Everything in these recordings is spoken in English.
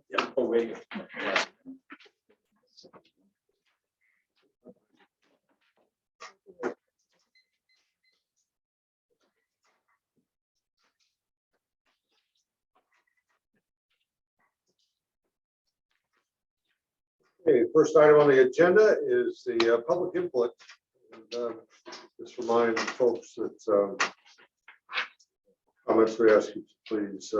Yeah. Oh, wait. Okay, first item on the agenda is the public input. And, just remind folks that comments we ask you to please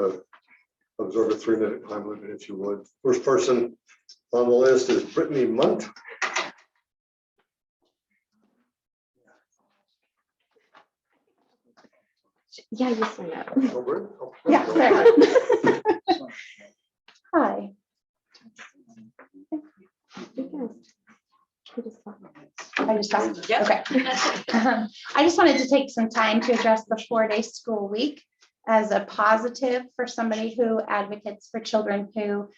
observe a 3-minute time limit if you would. First person on the list is Brittany Munt. Yeah, you sign up. Yeah. Hi. I just talked. Yep. Okay. I just wanted to take some time to address the 4-day school week as a positive for somebody who advocates for children who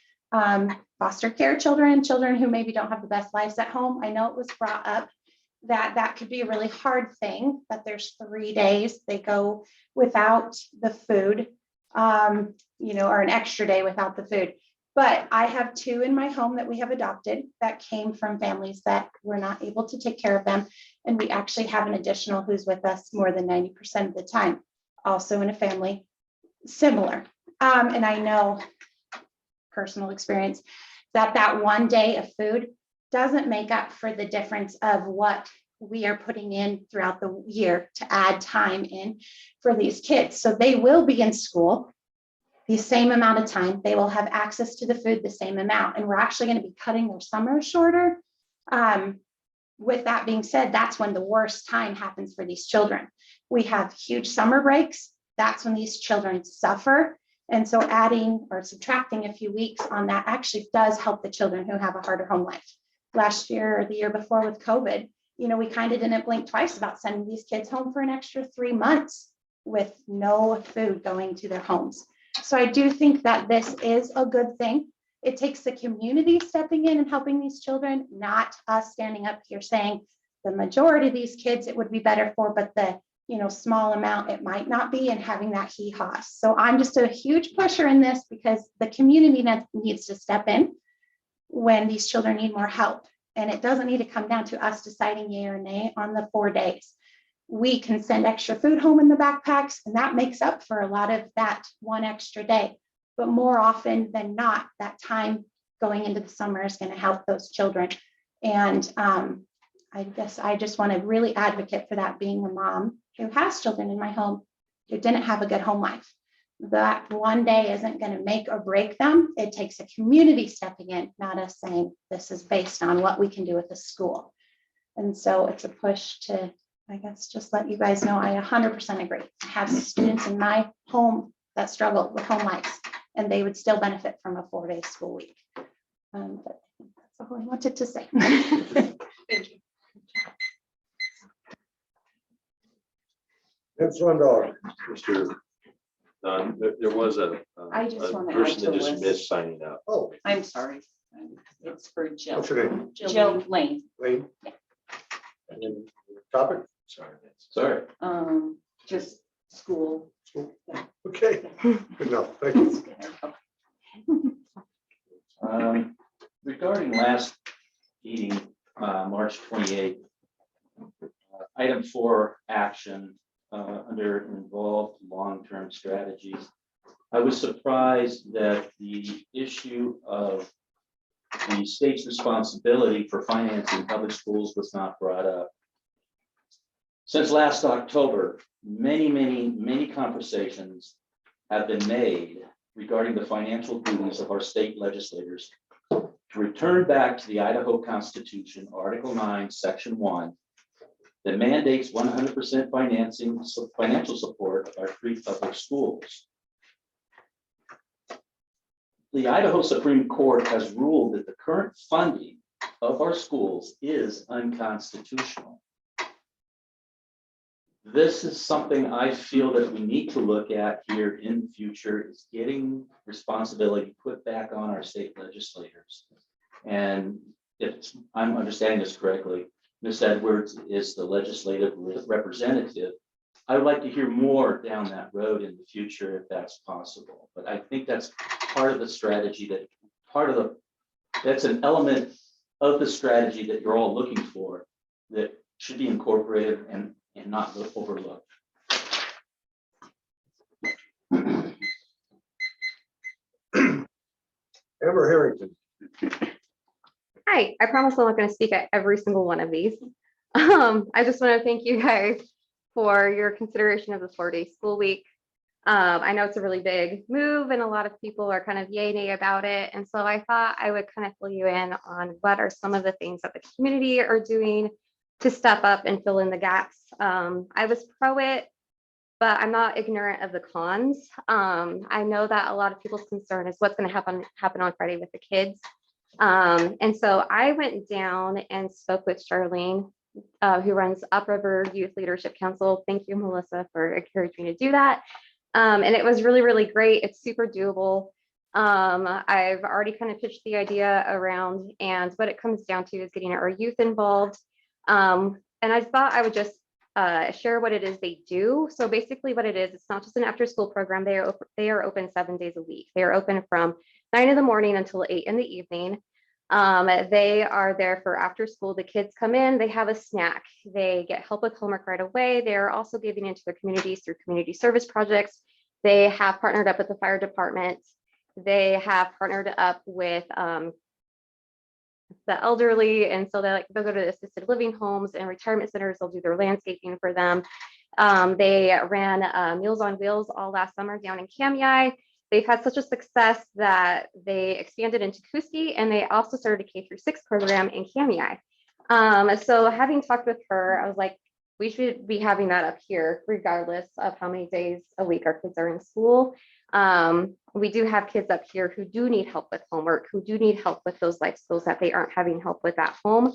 foster care children who maybe don't have the best lives at home. I know it was brought up that could be a really hard thing, that there's 3 days they go without the food, or an extra day without the food. But I have 2 in my home that we have adopted that came from families that were not able to take care of them. And we actually have an additional who's with us more than 90% of the time, also in a family similar. And I know personal experience that 1 day of food doesn't make up for the difference of what we are putting in throughout the year to add time in for these kids. So they will be in school the same amount of time. They will have access to the food the same amount. And we're actually going to be cutting their summers shorter. With that being said, that's when the worst time happens for these children. We have huge summer breaks. That's when these children suffer. And so adding or subtracting a few weeks on that actually does help the children who have a harder home life. Last year or the year before with COVID, we kind of didn't blink twice about sending these kids home for an extra 3 months with no food going to their homes. So I do think that this is a good thing. It takes the community stepping in and helping these children, not us standing up here saying the majority of these kids it would be better for, but the small amount it might not be, and having that hee-haw. So I'm just a huge pusher in this because the community needs to step in when these children need more help. And it doesn't need to come down to us deciding yay or nay on the 4 days. We can send extra food home in the backpacks, and that makes up for a lot of that 1 extra day. But more often than not, that time going into the summer is going to help those children. And I guess I just want to really advocate for that, being a mom who has children in my home who didn't have a good home life. That 1 day isn't going to make or break them. It takes a community stepping in, not us saying this is based on what we can do with the school. And so it's a push to, I guess, just let you guys know I 100% agree. I have students in my home that struggle with home lives, and they would still benefit from a 4-day school week. But that's all I wanted to say. Thank you. It's one dog, Mr. There was a I just want to add person to that the just list. missed signing up. Oh, I'm sorry. It's for Jill. what's your name? Jill Lane. Lane? And then topic? Sorry. Just school. Okay, good enough. Thank you. Regarding last meeting, March 28th, item 4 action under involved long-term strategies. I was surprised that the issue of the state's responsibility for financing public schools was not brought up. Since last October, many conversations have been made regarding the financial duties of our state legislators to return back to the Idaho Constitution, Article 9, Section 1, that mandates 100% financial support of our free public schools. The Idaho Supreme Court has ruled that the current funding of our schools is unconstitutional. This is something I feel that we need to look at here in the future, is getting responsibility put back on our state legislators. And if I'm understanding this correctly, Ms. Edwards is the legislative representative I would like to hear more down that road in the future if that's possible. But I think that's part of the strategy that's an element of the strategy that you're all looking for that should be incorporated and not overlooked. Amber Harrington. Hi, I promise I'm not going to speak at every single one of these. I just want to thank you guys for your consideration of the 4-day school week. I know it's a really big move and a lot of people are kind of yay nay about it. And so I thought I would kind of fill you in on what are some of the things that the community are doing to step up and fill in the gaps. I was pro it, but I'm not ignorant of the cons. I know that a lot of people's concern is what's going to happen on Friday with the kids. And so I went down and spoke with Charlene, who runs Upriver Youth Leadership Council. Thank you, Melissa, for encouraging me to do that. And it was really, really great. It's super doable. I've already kind of pitched the idea around, and what it comes down to is getting our youth involved. And I thought I would just share what it is they do. So basically what it is, it's not just an after school program. They are open 7 days a week. They are open from 9 in the morning until 8 in the evening. They are there for after school. The kids come in, they have a snack, they get help with homework right away. They're also giving into their communities through community service projects. They have partnered up with the fire department. They have partnered up with the elderly. And so they'll go to assisted living homes and retirement centers. They'll do their landscaping for them. They ran Meals on Wheels all last summer down in Kamei. They've had such a success that they expanded into Kuski, and they also started a K-6 program in Kamei. So having talked with her, I was like, we should be having that up here, regardless of how many days a week our kids are in school. We do have kids up here who do need help with homework, who do need help with those life skills that they aren't having help with at home.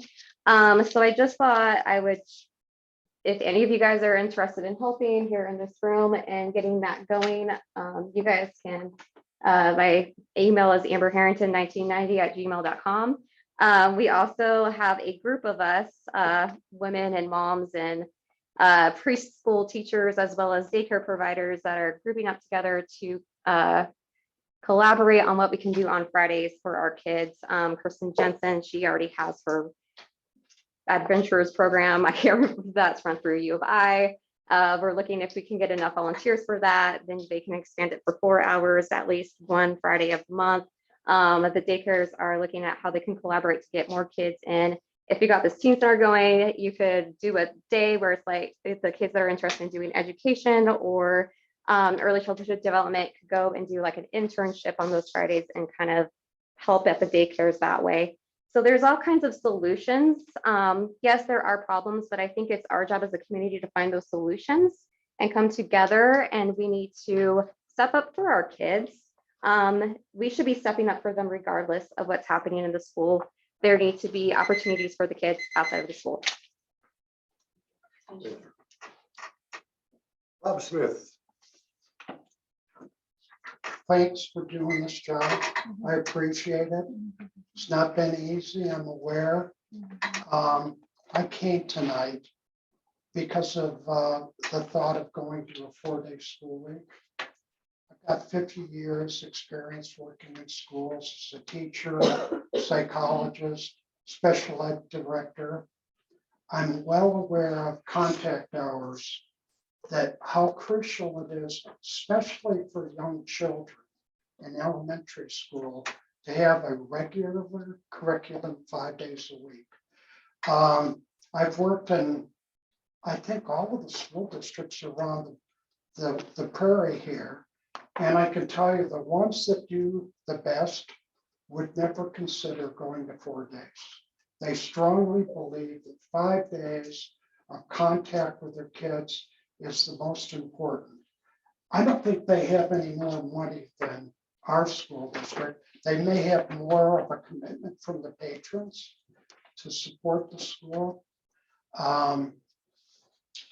So I just thought I would, if any of you guys are interested in helping here in this room and getting that going, you guys can, my email is amberharrington1990@gmail.com. We also have a group of us, women and moms and preschool teachers, as well as daycare providers, that are grouping up together to collaborate on what we can do on Fridays for our kids. Kristen Jensen, she already has her adventures program. I can't remember if that's run through U of I. We're looking if we can get enough volunteers for that, then they can expand it for 4 hours, at least one Friday of the month. The daycares are looking at how they can collaborate to get more kids in. If you got this teen center going, you could do a day where it's like, if the kids that are interested in doing education or early childhood development could go and do like an internship on those Fridays and kind of help at the daycares that way. So there's all kinds of solutions. Yes, there are problems, but I think it's our job as a community to find those solutions and come together, and we need to step up for our kids. We should be stepping up for them regardless of what's happening in the school. There need to be opportunities for the kids outside of the school. Bob Smith. Thanks for doing this job. I appreciate it. It's not been easy, I'm aware. I came tonight because of the thought of going to a 4-day school week. I've got 50 years experience working in schools as a teacher, psychologist, special ed director. I'm well aware of contact hours, that how crucial it is, especially for young children in elementary school, to have a regular curriculum 5 days a week. I've worked in, I think, all of the school districts around the prairie here. And I can tell you the ones that do the best would never consider going to 4 days. They strongly believe that 5 days of contact with their kids is the most important. I don't think they have any more money than our school district. They may have more of a commitment from the patrons to support the school.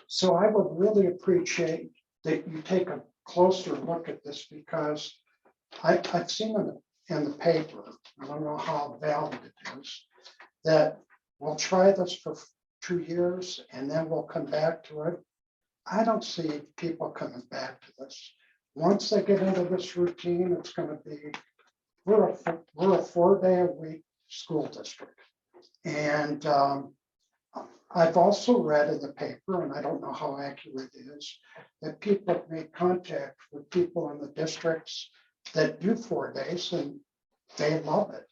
So I would really appreciate that you take a closer look at this, because I've seen it in the paper, I don't know how valid it is, that we'll try this for 2 years and then we'll come back to it. I don't see people coming back to this. Once they get into this routine, it's gonna be, we're a 4-day-a-week school district. And I've also read in the paper, and I don't know how accurate it is, that people have made contact with people in the districts that do 4 days and they love it.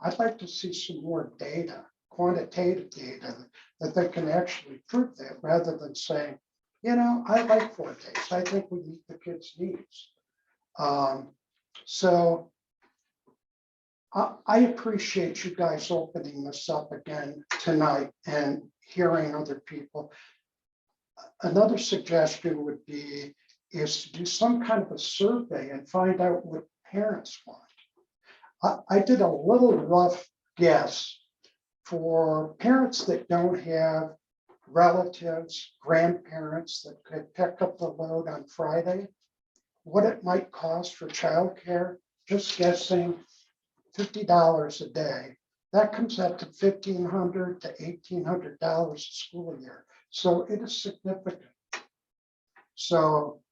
I'd like to see some more data, quantitative data, that they can actually prove that rather than saying, I like 4 days. I think we meet the kids' needs. So I appreciate you guys opening this up again tonight and hearing other people. Another suggestion would be is to do some kind of a survey and find out what parents want. I did a little rough guess for parents that don't have relatives, grandparents that could pick up the load on Friday, what it might cost for childcare, just guessing $50 a day. That comes out to $1,500 to $1,800 a school year. So it is significant. So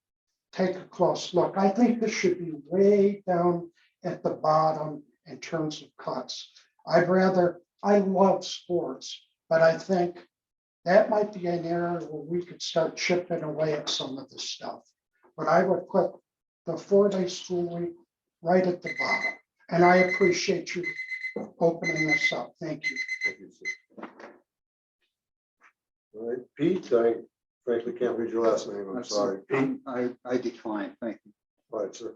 take a close look. I think this should be way down at the bottom in terms of cuts. I love sports, but I think that might be an area where we could start chipping away at some of this stuff. But I would put the 4-day school week right at the bottom. And I appreciate you opening this up. Thank you. Thank you, sir. All right, Pete, I frankly can't read your last name. I'm sorry. Pete. I decline, thank you. All right, sir.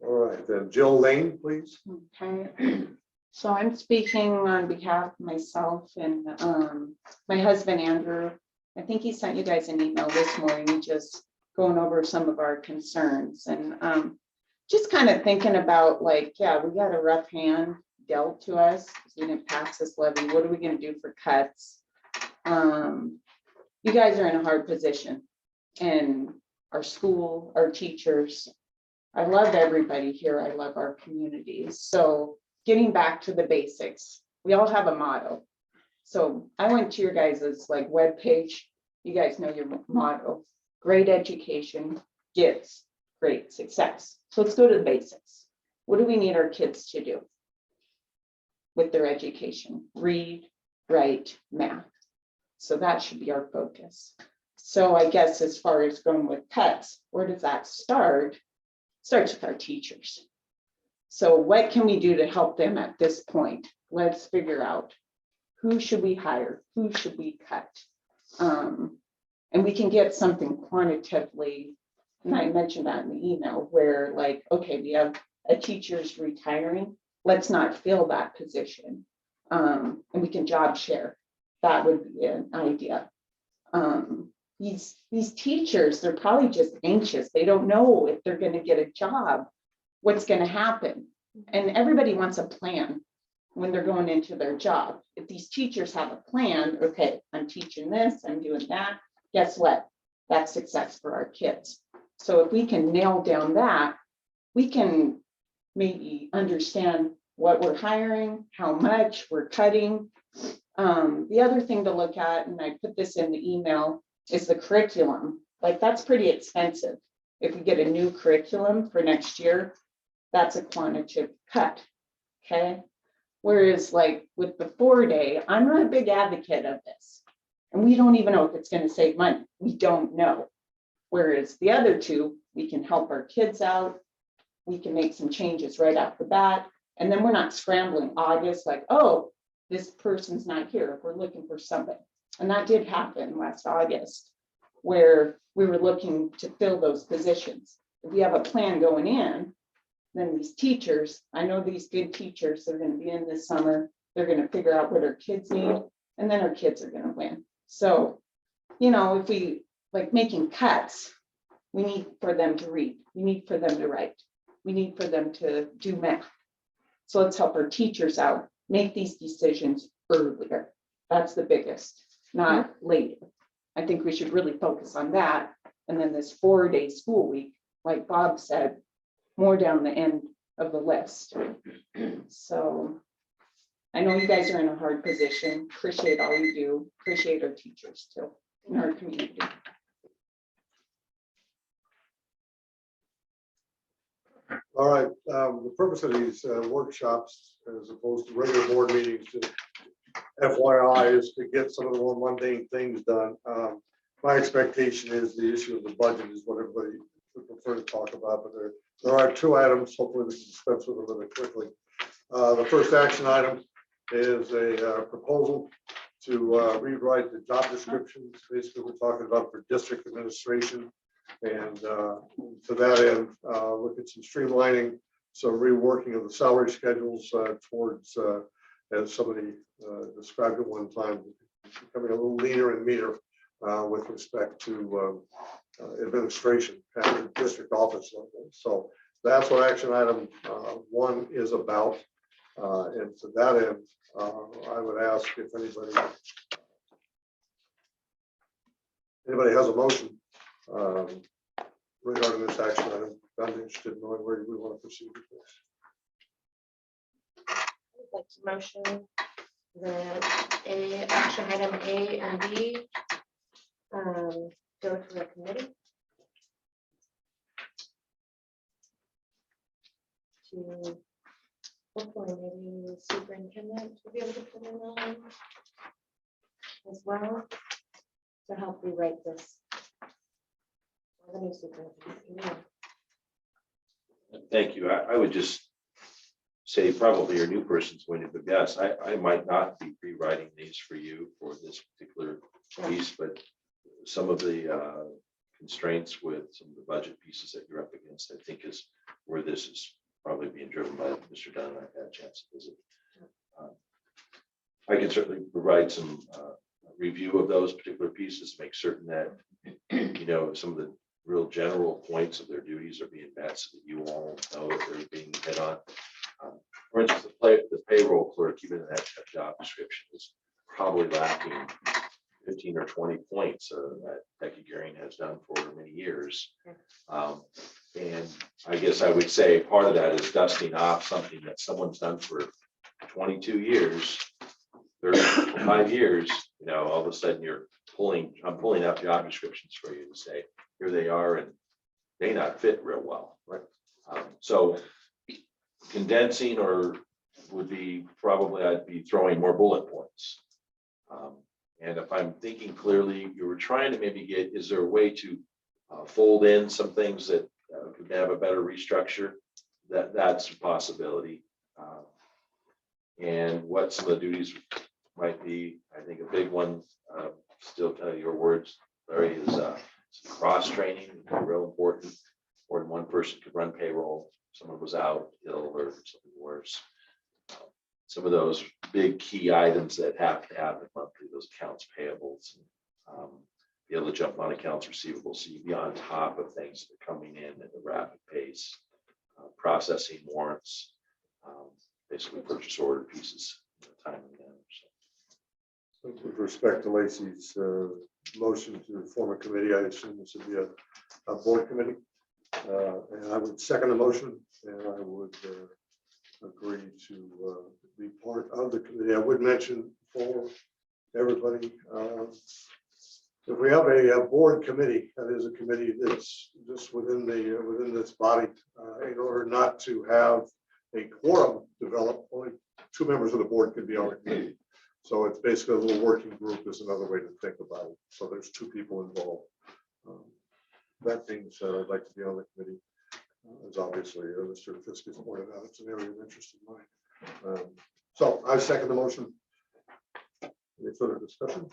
All right, then Jill Lane, please. Okay, so I'm speaking on behalf of myself and my husband, Andrew. I think he sent you guys an email this morning, just going over some of our concerns and just kind of thinking about like, yeah, we got a rough hand dealt to us. We didn't pass this levy. What are we going to do for cuts? You guys are in a hard position, and our school, our teachers. I love everybody here. I love our communities. So getting back to the basics, we all have a motto. So I went to your guys's like webpage. You guys know your motto: great education gets great success. So let's go to the basics. What do we need our kids to do with their education? Read, write, math. So that should be our focus. So I guess as far as going with cuts, where does that start? Starts with our teachers. So what can we do to help them at this point? Let's figure out who should we hire, who should we cut? And we can get something quantitatively, and I mentioned that in the email, where like, okay, we have a teacher's retiring, let's not fill that position. And we can job share. That would be an idea. These teachers, they're probably just anxious. They don't know if they're going to get a job, what's going to happen. And everybody wants a plan when they're going into their job. If these teachers have a plan, okay, I'm teaching this, I'm doing that, guess what? That's success for our kids. So if we can nail down that, we can maybe understand what we're hiring, how much we're cutting. The other thing to look at, and I put this in the email, is the curriculum. Like that's pretty expensive. If we get a new curriculum for next year, that's a quantitative cut, okay? Whereas like with the 4-day, I'm not a big advocate of this. And we don't even know if it's going to save money. We don't know. Whereas the other two, we can help our kids out. We can make some changes right off the bat. And then we're not scrambling August like, oh, this person's not here. We're looking for somebody. And that did happen last August, where we were looking to fill those positions. If we have a plan going in, then these teachers, I know these good teachers, they're going to be in this summer. They're going to figure out what our kids need, and then our kids are going to win. So, you know, if we like making cuts, we need for them to read. We need for them to write. We need for them to do math. So let's help our teachers out, make these decisions earlier. That's the biggest, not later. I think we should really focus on that. And then this 4-day school week, like Bob said, more down the end of the list. So I know you guys are in a hard position. Appreciate all you do. Appreciate our teachers too in our community. All right, the purpose of these workshops, as opposed to regular board meetings, just FYI, is to get some of the more mundane things done. My expectation is the issue of the budget is what everybody would prefer to talk about, but there are two items. Hopefully we can dispense with them really quickly. The first action item is a proposal to rewrite the job descriptions. Basically, we're talking about for district administration. And to that end, look at some streamlining, some reworking of the salary schedules towards, as somebody described at one time, becoming a little leaner and meaner with respect to administration at the district office level. So that's what action item 1 is about. And to that end, I would ask if anybody has a motion regarding this action item. I'm interested in knowing where we want to proceed with this. I'd like to motion that action item A and B go to the committee to hopefully maybe the superintendent will be able to put in on as well to help rewrite this. The new superintendent. Thank you. I would just say probably your new person's going to be best. I might not be rewriting these for you for this particular piece, but some of the constraints with some of the budget pieces that you're up against, I think is where this is probably being driven by Mr. Dunn. I've had a chance to visit. I can certainly provide some review of those particular pieces, make certain that, you know, some of the real general points of their duties are being met so that you all know that they're being hit on. For instance, the payroll clerk, even in that job description, is probably lacking 15 or 20 points that Becky Gearing has done for many years. And I guess I would say part of that is dusting off something that someone's done for 22 years, 35 years, you know, all of a sudden I'm pulling out job descriptions for you to say, here they are, and they not fit real well. Right. So condensing would be probably I'd be throwing more bullet points. And if I'm thinking clearly, you were trying to maybe is there a way to fold in some things that could have a better restructure? That's a possibility. And what some of the duties might be, I think a big one, still tell your words, Larry, is cross training, real important. More than one person could run payroll. Someone was out ill or something worse. Some of those big key items that have to happen monthly, those accounts payables, be able to jump on accounts receivable, so you be on top of things that are coming in at a rapid pace, processing warrants, basically purchase order pieces in a timely manner. So. With respect to Lacey's motion to form a committee, I assume this would be a board committee. And I would second the motion, and I would agree to be part of the committee. I would mention for everybody, if we have a board committee, that is a committee that's just within this body, in order not to have a quorum develop, only 2 members of the board could be on the committee. So it's basically a little working group is another way to think about it. So there's 2 people involved. That being said, I'd like to be on the committee. As obviously Mr. Fisk has pointed out, it's an area of interest in mine. So I second the motion. Any further discussion?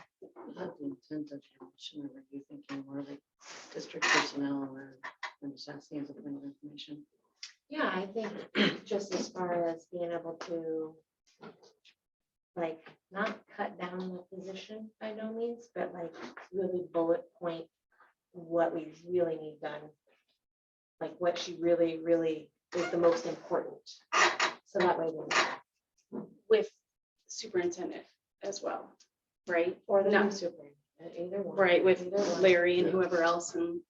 About the intent of your motion, or were you thinking more like district personnel, or just asking as a point of information? Yeah, I think just as far as being able to like not cut down the position by no means, but like really bullet point what we really need done. Like what she really, really is the most important. So that way we'll know. With superintendent as well, right? Or the No. new superintendent, either one. Right, with Either one. Larry and whoever else and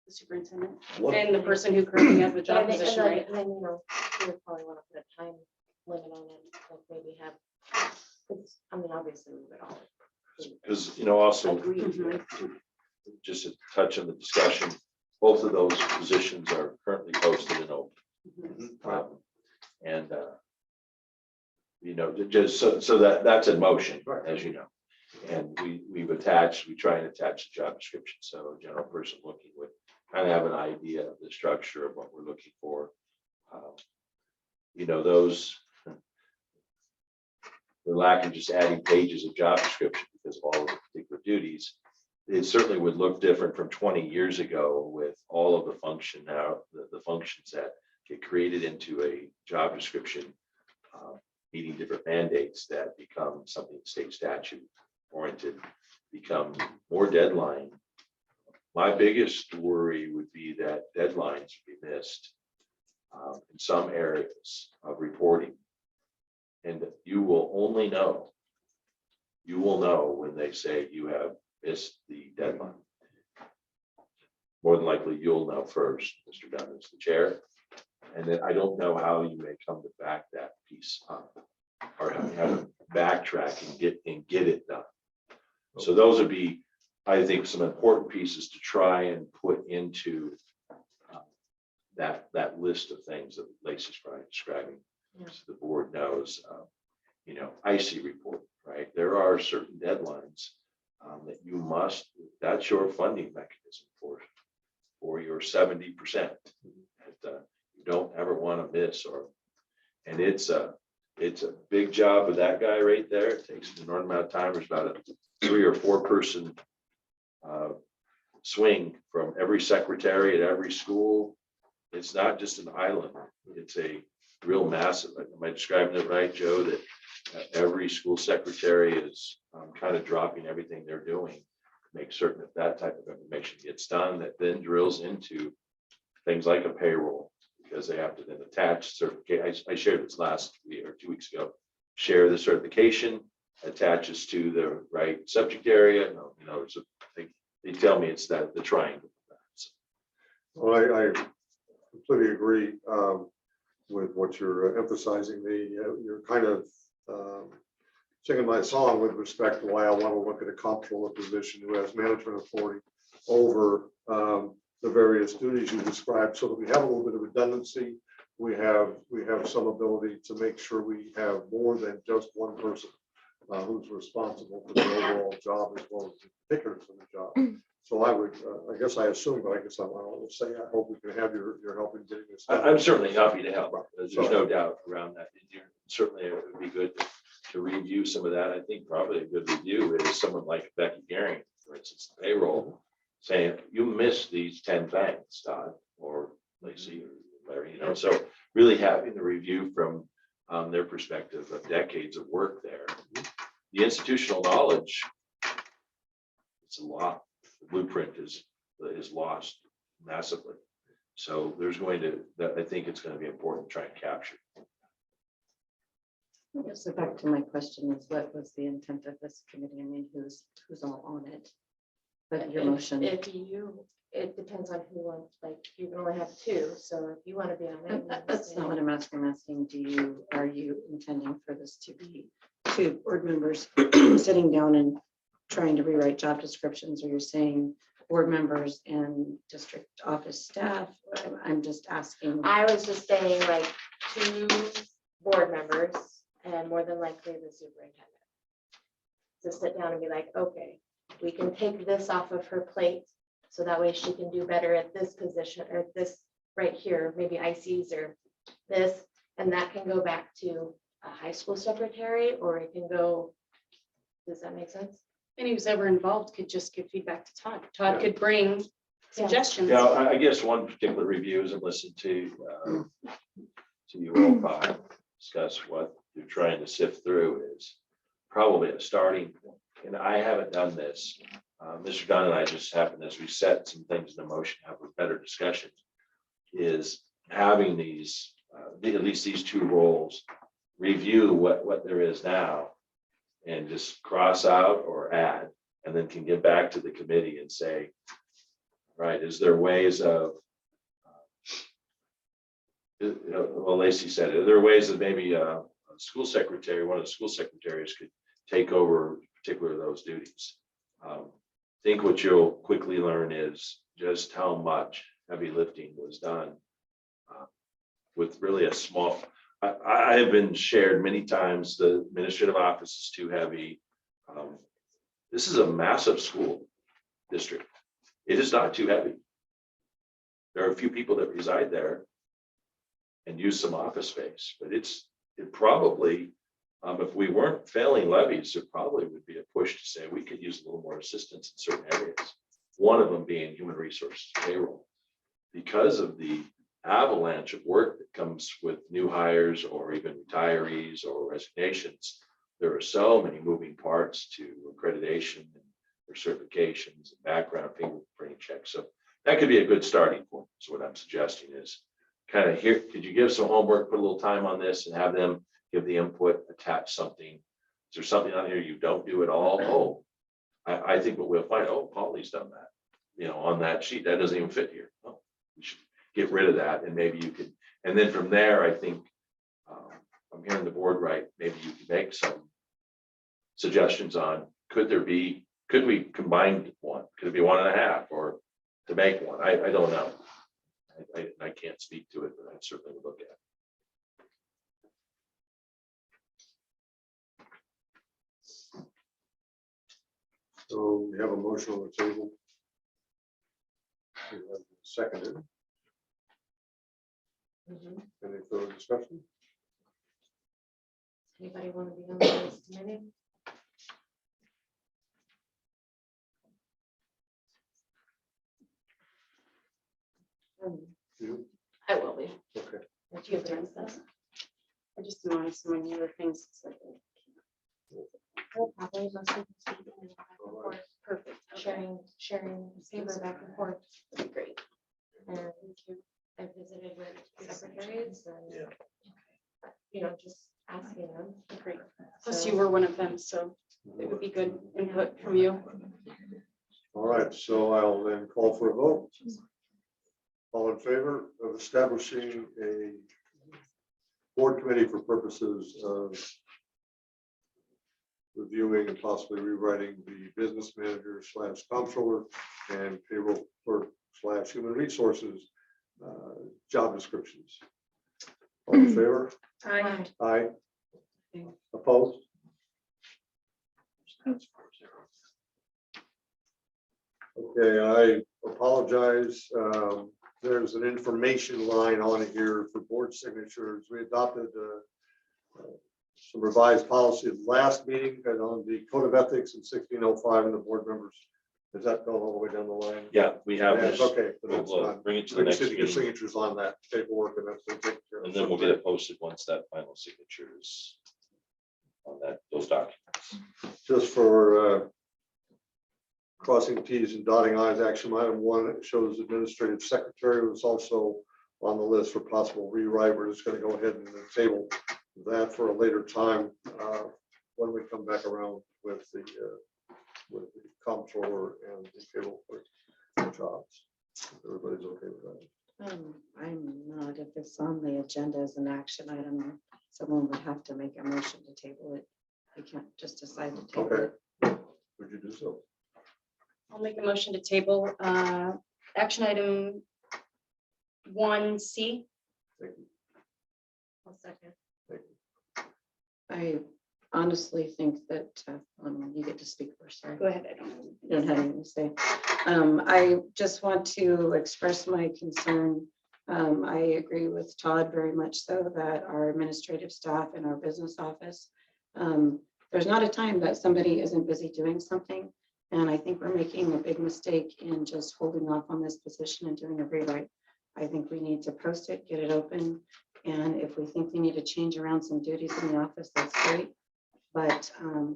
the superintendent What- and the person who currently has the But job I think- position, and then- right? And then, you know, we would probably want to put a time limit on it, like maybe have, I mean, obviously we would all. Because, also, Agree. just to touch on the discussion, both of those positions are currently posted and open. And, just so that's in motion, Right. as you know. And we try and attach the job description, so a general person looking would kind of have an idea of the structure of what we're looking for. Those, we're lacking just adding pages of job description because of all of the particular duties. It certainly would look different from 20 years ago with all of the functions that get created into a job description, meeting different mandates that become something state statute oriented, become more deadline. My biggest worry would be that deadlines would be missed in some areas of reporting. And you will know when they say you have missed the deadline. More than likely, you'll know first, Mr. Dunn is the chair. And then I don't know how you may come to back that piece up or how to backtrack and get it done. So those would be, I think, some important pieces to try and put into that list of things that Lacey's probably describing. Yeah. So the board knows, IC report, right? There are certain deadlines that you must, that's your funding mechanism for your 70%. That you don't ever want to miss, and it's a big job of that guy right there. It takes an enormous amount of time. There's about a 3 or 4 person swing from every secretary at every school. It's not just an island. It's a real massive. Am I describing it right, Joe? That every school secretary is kind of dropping everything they're doing to make certain that type of information gets done. That then drills into things like a payroll, because they have to then attach certification. I shared this last week or 2 weeks ago. Share the certification attaches to the right subject area. They tell me it's the triangle. Well, I completely agree with what you're emphasizing. You're kind of singing my song with respect to why I want to look at a comptroller position who has management authority over the various duties you described, so that we have a little bit of redundancy. We have some ability to make sure we have more than just one person who's responsible for the overall job as well as the particulars of the job. So I would, I guess I assume, but I guess I want to say, I hope we can have your help in getting this done. I'm certainly happy to help. There's no doubt around that. Certainly, it would be good to review some of that. I think probably a good review is someone like Becky Garing, for instance, the payroll, saying you missed these 10 things, Todd or Lacey or Larry. So really having the review from their perspective of decades of work there. The institutional knowledge, it's a lot. The blueprint is lost massively. So there's I think it's going to be important to try and capture. So back to my question is, what was the intent of this committee? I mean, who's all on it? But your motion. It depends on who wants, like, you can only have 2, so if you want to be on it. That's not what I'm asking. I'm asking, are you intending for this to be 2 board members sitting down and trying to rewrite job descriptions, or you're saying board members and district office staff? I'm just asking. I was just saying like 2 board members and more than likely the superintendent. To sit down and be like, okay, we can take this off of her plate, so that way she can do better at this position or this right here, maybe ICs or this, and that can go back to a high school secretary, or it can go, does that make sense? Any who's ever involved could just give feedback to Todd. Todd Yeah. could bring suggestions. Yeah, I guess one particular review is and listen to you all 5 discuss what you're trying to sift through is probably a starting point. And I haven't done this. Mr. Dunn and I just happened, as we set some things in motion, have a better discussion, is having these, at least these 2 roles, review what there is now and just cross out or add, and then can get back to the committee and say, right, is there ways of, well, Lacey said, are there ways of maybe school secretary, one of the school secretaries could take over particular of those duties. I think what you'll quickly learn is just how much heavy lifting was done with really a small, I have been shared many times, the administrative office is too heavy. This is a massive school district. It is not too heavy. There are a few people that reside there and use some office space, but it probably, if we weren't failing levies, there probably would be a push to say we could use a little more assistance in certain areas. One of them being human resources payroll. Because of the avalanche of work that comes with new hires or even retirees or resignations, there are so many moving parts to accreditation and their certifications and background fingerprinting checks. So that could be a good starting point. So what I'm suggesting is kind of here, could you give some homework, put a little time on this and have them give the input, attach something. Is there something on here you don't do at all? Oh, I think what we'll find, oh, Polly's done that, you know, on that sheet, that doesn't even fit here. Oh, we should get rid of that. And maybe you could, and then from there, I think, I'm hearing the board right, maybe you could make some suggestions on, could we combine one? Could it be 1.5 or to make one? I don't know. I can't speak to it, but I certainly would look at it. So we have a motion on the table. We have seconded. Any further discussion? Anybody want to be on this committee? You? I will be. Okay. What you think, Seth? I just noticed so many other things. It's like, Oh, probably most of us will be doing it back and forth, perfect. Okay. sharing paper back and forth. That'd be great. And I visited with secretaries and, Yeah. you know, just asking them. Great. Plus So- you were one of them, so it would be good input from you. All right, so I'll then call for a vote. All in favor of establishing a board committee for purposes of reviewing and possibly rewriting the business manager / comptroller and payroll clerk / human resources job descriptions. All in favor? Aye. Aye. Opposed? Okay, I apologize. There's an information line on here for board signatures. We adopted some revised policy at the last meeting and on the code of ethics in 1605 and the board members. Is that going all the way down the line? Yeah, we have Yeah, this. okay, but that's We'll done. bring it to We the just next need to get meeting, signatures on that paperwork and that's been taken care of. and then we'll get it posted once that final signature is on those documents. Just for crossing Ts and dotting Is, action item 1, it shows administrative secretary was also on the list for possible rewrite. We're just going to go ahead and table that for a later time when we come back around with the comptroller and the payroll clerk jobs. Everybody's okay with that? I'm not, if it's on the agenda as an action item, someone would have to make a motion to table it. You can't just decide to table Okay. it. Would you do so? I'll make a motion to table action item 1C. Thank you. I'll second. Thank you. I honestly think that you get to speak first. Sorry. Go ahead. I don't know. You don't have anything to say. I just want to express my concern. I agree with Todd very much so that our administrative staff in our business office, there's not a time that somebody isn't busy doing something. And I think we're making a big mistake in just holding off on this position and doing a rewrite. I think we need to post it, get it open. And if we think we need to change around some duties in the office, that's great. But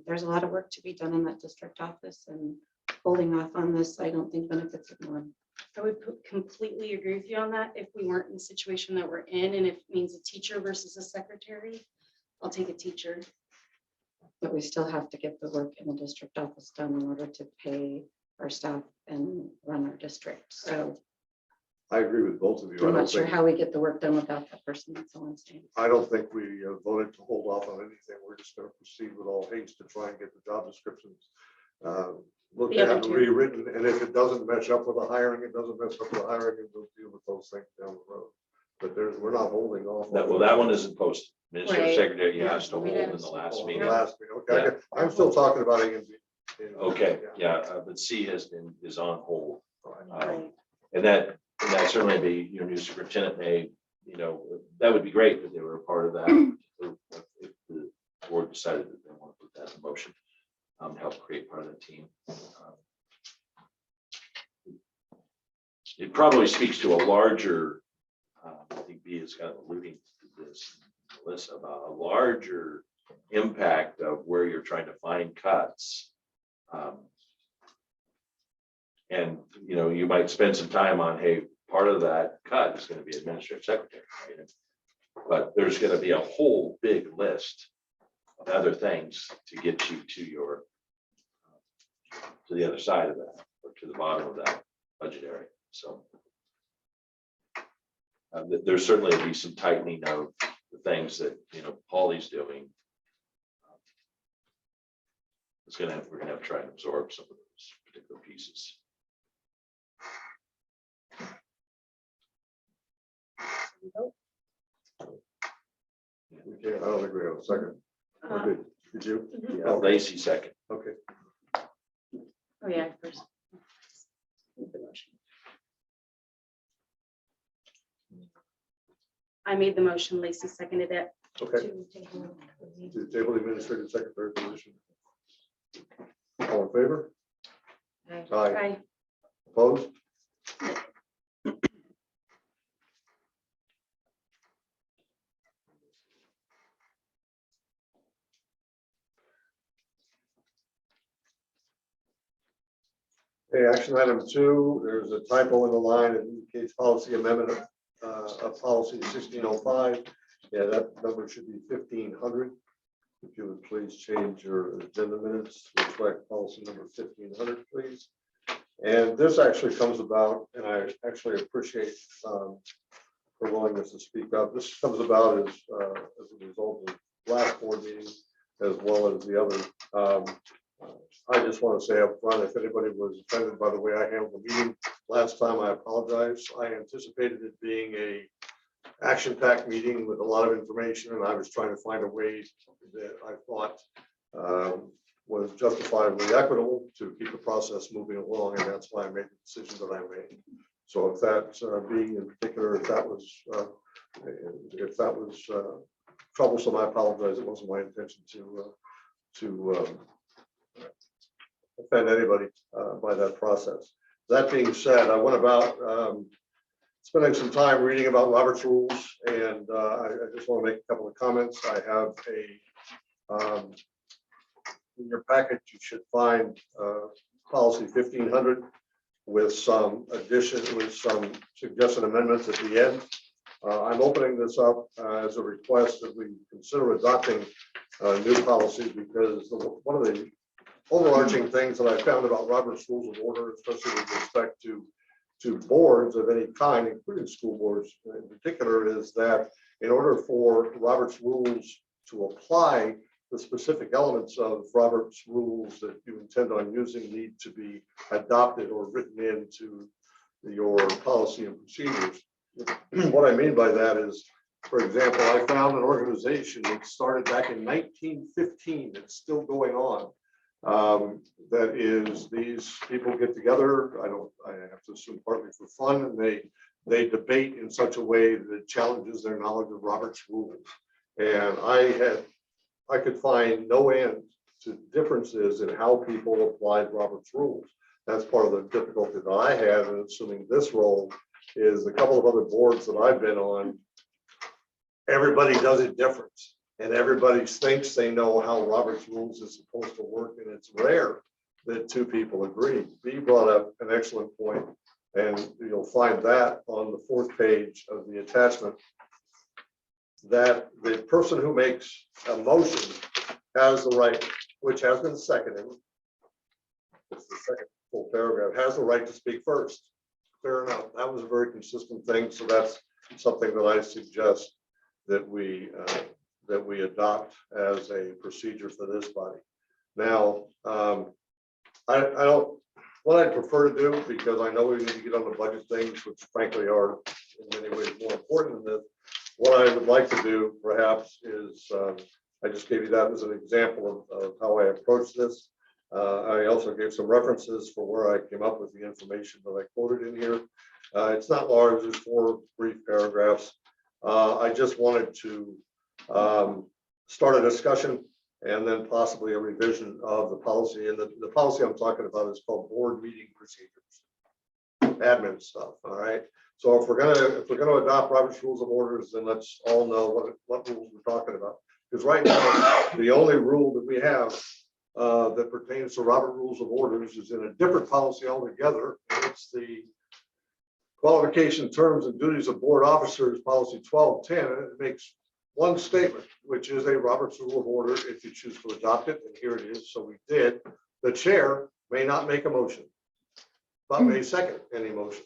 there's a lot of work to be done in that district office, and holding off on this, I don't think benefits anyone. I would completely agree with you on that. If we weren't in the situation that we're in, and if it means a teacher versus a secretary, I'll take a teacher. But we still have to get the work in the district office done in order to pay our staff and run our district. So I agree with both of you. I'm not sure how we get the work done without that person. That's all I'm saying. I don't think we voted to hold off on anything. We're just gonna proceed with all haste to try and get the job descriptions looked The other at, two. rewritten, and if it doesn't match up with the hiring, it doesn't match up with the hiring, and we'll deal with those things down the road. But we're not holding off. That one isn't posted. Minister Right. Secretary asked to We hold in didn't. the last Oh, the meeting. last meeting, okay. I'm still talking about it. Okay, yeah, but C is on hold. Right. And that certainly be, new superintendent may, that would be great if they were a part of that. If the board decided that they want to put that in motion, help create part of the team. It probably speaks to a larger, I think B is kind of alluding to this, Melissa, about a larger impact of where you're trying to find cuts. And, you might spend some time on, hey, part of that cut is going to be administrative secretary. Right? But there's going to be a whole big list of other things to get you to to the other side of that, or to the bottom of that budget area. So there's certainly be some tightening of the things that, Paulie's doing. We're going to have to try and absorb some of those particular pieces. Okay, I don't think we have a second. Okay, did you? Yeah, Lacy second. Okay, Oh, yeah, first. Made the motion. I made the motion, Lacey seconded it. okay. To table. To table the administrative secretary position. All in favor? Aye. Aye. Opposed? Okay, action item 2, there's a typo in the line that indicates policy amendment of policy 1605. Yeah, that number should be 1500. If you would please change your agenda minutes to reflect policy number 1500, please. And this actually comes about, and I actually appreciate her willingness to speak up. This comes about as a result of last board meeting as well as the other. I just want to say up front, if anybody was offended by the way I handled the meeting last time, I apologize. I anticipated it being a action-packed meeting with a lot of information, and I was trying to find a way that I thought was justifiably equitable to keep the process moving along, and that's why I made the decision that I made. So if that being in particular, if that was troublesome, I apologize. It wasn't my intention to offend anybody by that process. That being said, I went about spending some time reading about Robert's rules, and I just want to make a couple of comments. I have in your packet, you should find policy 1500 with some suggested amendments at the end. I'm opening this up as a request that we consider adopting a new policy, because one of the overarching things that I found about Robert's Rules of Order, especially with respect to boards of any kind, including school boards in particular, is that in order for Robert's rules to apply, the specific elements of Robert's rules that you intend on using need to be adopted or written into your policy and procedures. What I mean by that is, for example, I found an organization that started back in 1915 that's still going on. That is, these people get together. I have to assume partly for fun, and they debate in such a way that challenges their knowledge of Robert's rules. And I could find no end to differences in how people applied Robert's rules. That's part of the difficulty that I had in assuming this role. Is a couple of other boards that I've been on, everybody does it different, and everybody thinks they know how Robert's rules is supposed to work, and it's rare that two people agree. B brought up an excellent point, and you'll find that on the 4th page of the attachment, that the person who makes a motion has the right, which has been seconded, it's the second full paragraph, has the right to speak first. fair enough. That was a very consistent thing. So that's something that I suggest that we adopt as a procedure for this body. Now, I don't, what I'd prefer to do, because I know we need to get on the budget things, which frankly are in many ways more important than this. What I would like to do perhaps is, I just gave you that as an example of how I approach this. I also gave some references for where I came up with the information that I quoted in here. It's not large, it's 4 brief paragraphs. I just wanted to start a discussion and then possibly a revision of the policy. And the policy I'm talking about is called board meeting procedures, admin stuff. All right. So if we're gonna adopt Robert's Rules of Orders, then let's all know what rules we're talking about. Because right now, the only rule that we have that pertains to Robert Rules of Orders is in a different policy altogether. And it's the qualification, terms, and duties of board officers, policy 1210. And it makes one statement, which is a Robert's Rule of Order if you choose to adopt it. And here it is. So we did. The chair may not make a motion, but may second any motions.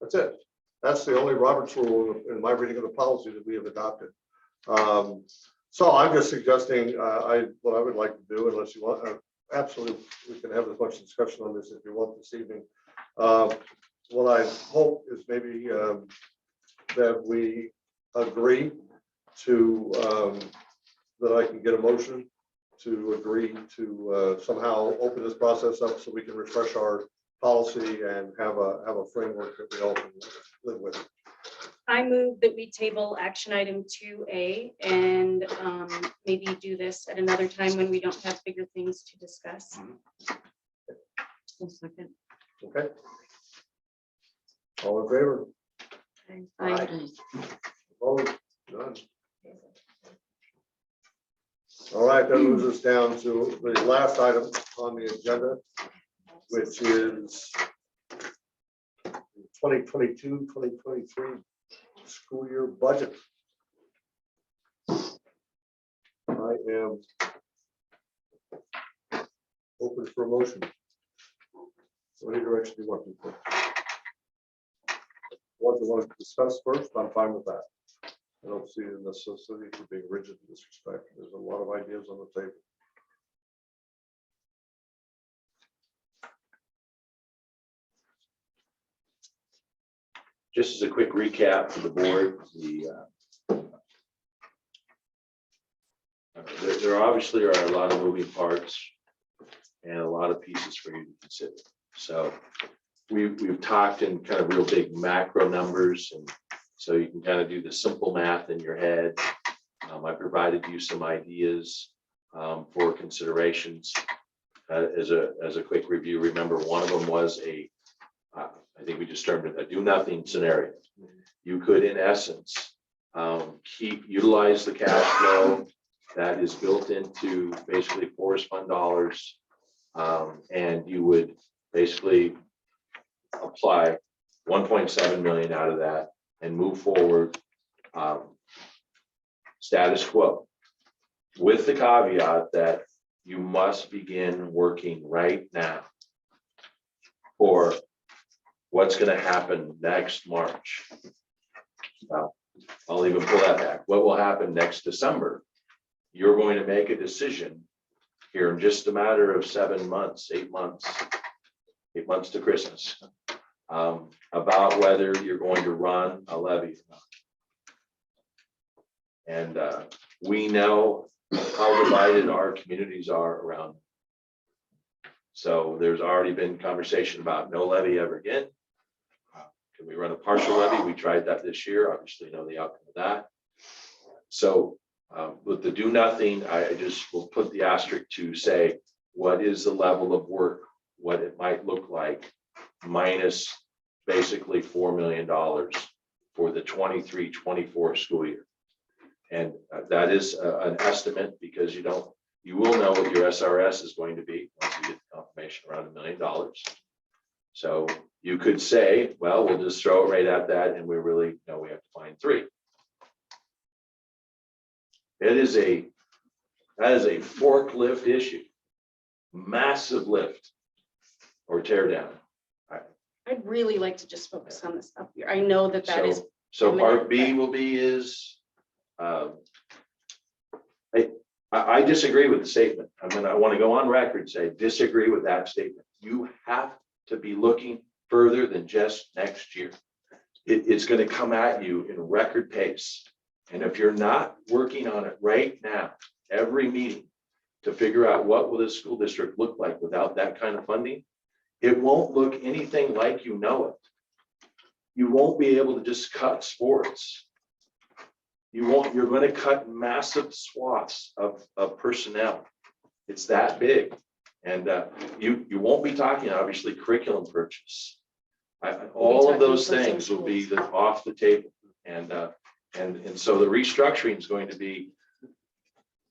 That's it. That's the only Robert's Rule in my reading of the policy that we have adopted. So I'm just suggesting what I would like to do, unless you want, absolutely, we can have as much discussion on this if you want this evening. What I hope is maybe that we agree to, that I can get a motion to agree to somehow open this process up so we can refresh our policy and have a framework that we all can live with. I move that we table action item 2A and maybe do this at another time when we don't have bigger things to discuss. Second. Okay. All in favor? Aye. Opposed? None. All right, that moves us down to the last item on the agenda, which is 2022-2023 school year budget. I am open for a motion. So any direction you want to put? What you want to discuss first, I'm fine with that. I don't see the necessity for being rigid in this respect. There's a lot of ideas on the table. Just as a quick recap for the board, there obviously are a lot of moving parts and a lot of pieces for you to consider. So we've talked in kind of real big macro numbers, and so you can kind of do the simple math in your head. I provided you some ideas for considerations as a quick review. Remember, one of them was I think we just termed it a do nothing scenario. You could, in essence, utilize the cash flow that is built into basically forest fund dollars, and you would basically apply 1.7 million out of that and move forward status quo, with the caveat that you must begin working right now for what's going to happen next March. I'll even pull that back. What will happen next December? You're going to make a decision here in just a matter of 7 months, 8 months to Christmas, about whether you're going to run a levy or not. And we know how divided our communities are around. So there's already been conversation about no levy ever again. Can we run a partial levy? We tried that this year. Obviously, know the outcome of that. So with the do nothing, I just will put the asterisk to say, what is the level of work, what it might look like, minus basically $4 million for the 23-24 school year. And that is an estimate, because you will know what your SRS is going to be once you get the confirmation around $1 million. So you could say, well, we'll just throw it right at that, and we really know we have to find 3. That is a forklift issue, massive lift or tear down. I'd really like to just focus on this up here. I know that that is, So part B imminent, will be is, um, I disagree with the statement. I want to go on record and say disagree with that statement. You have to be looking further than just next year. It's going to come at you in record pace. And if you're not working on it right now, every meeting to figure out what will this school district look like without that kind of funding, it won't look anything like you know it. You won't be able to just cut sports. You're going to cut massive swaths of personnel. It's that big. And you won't be talking, obviously, curriculum purchase. All of talking those closing things will be schools. off the table. And so the restructuring is going to be,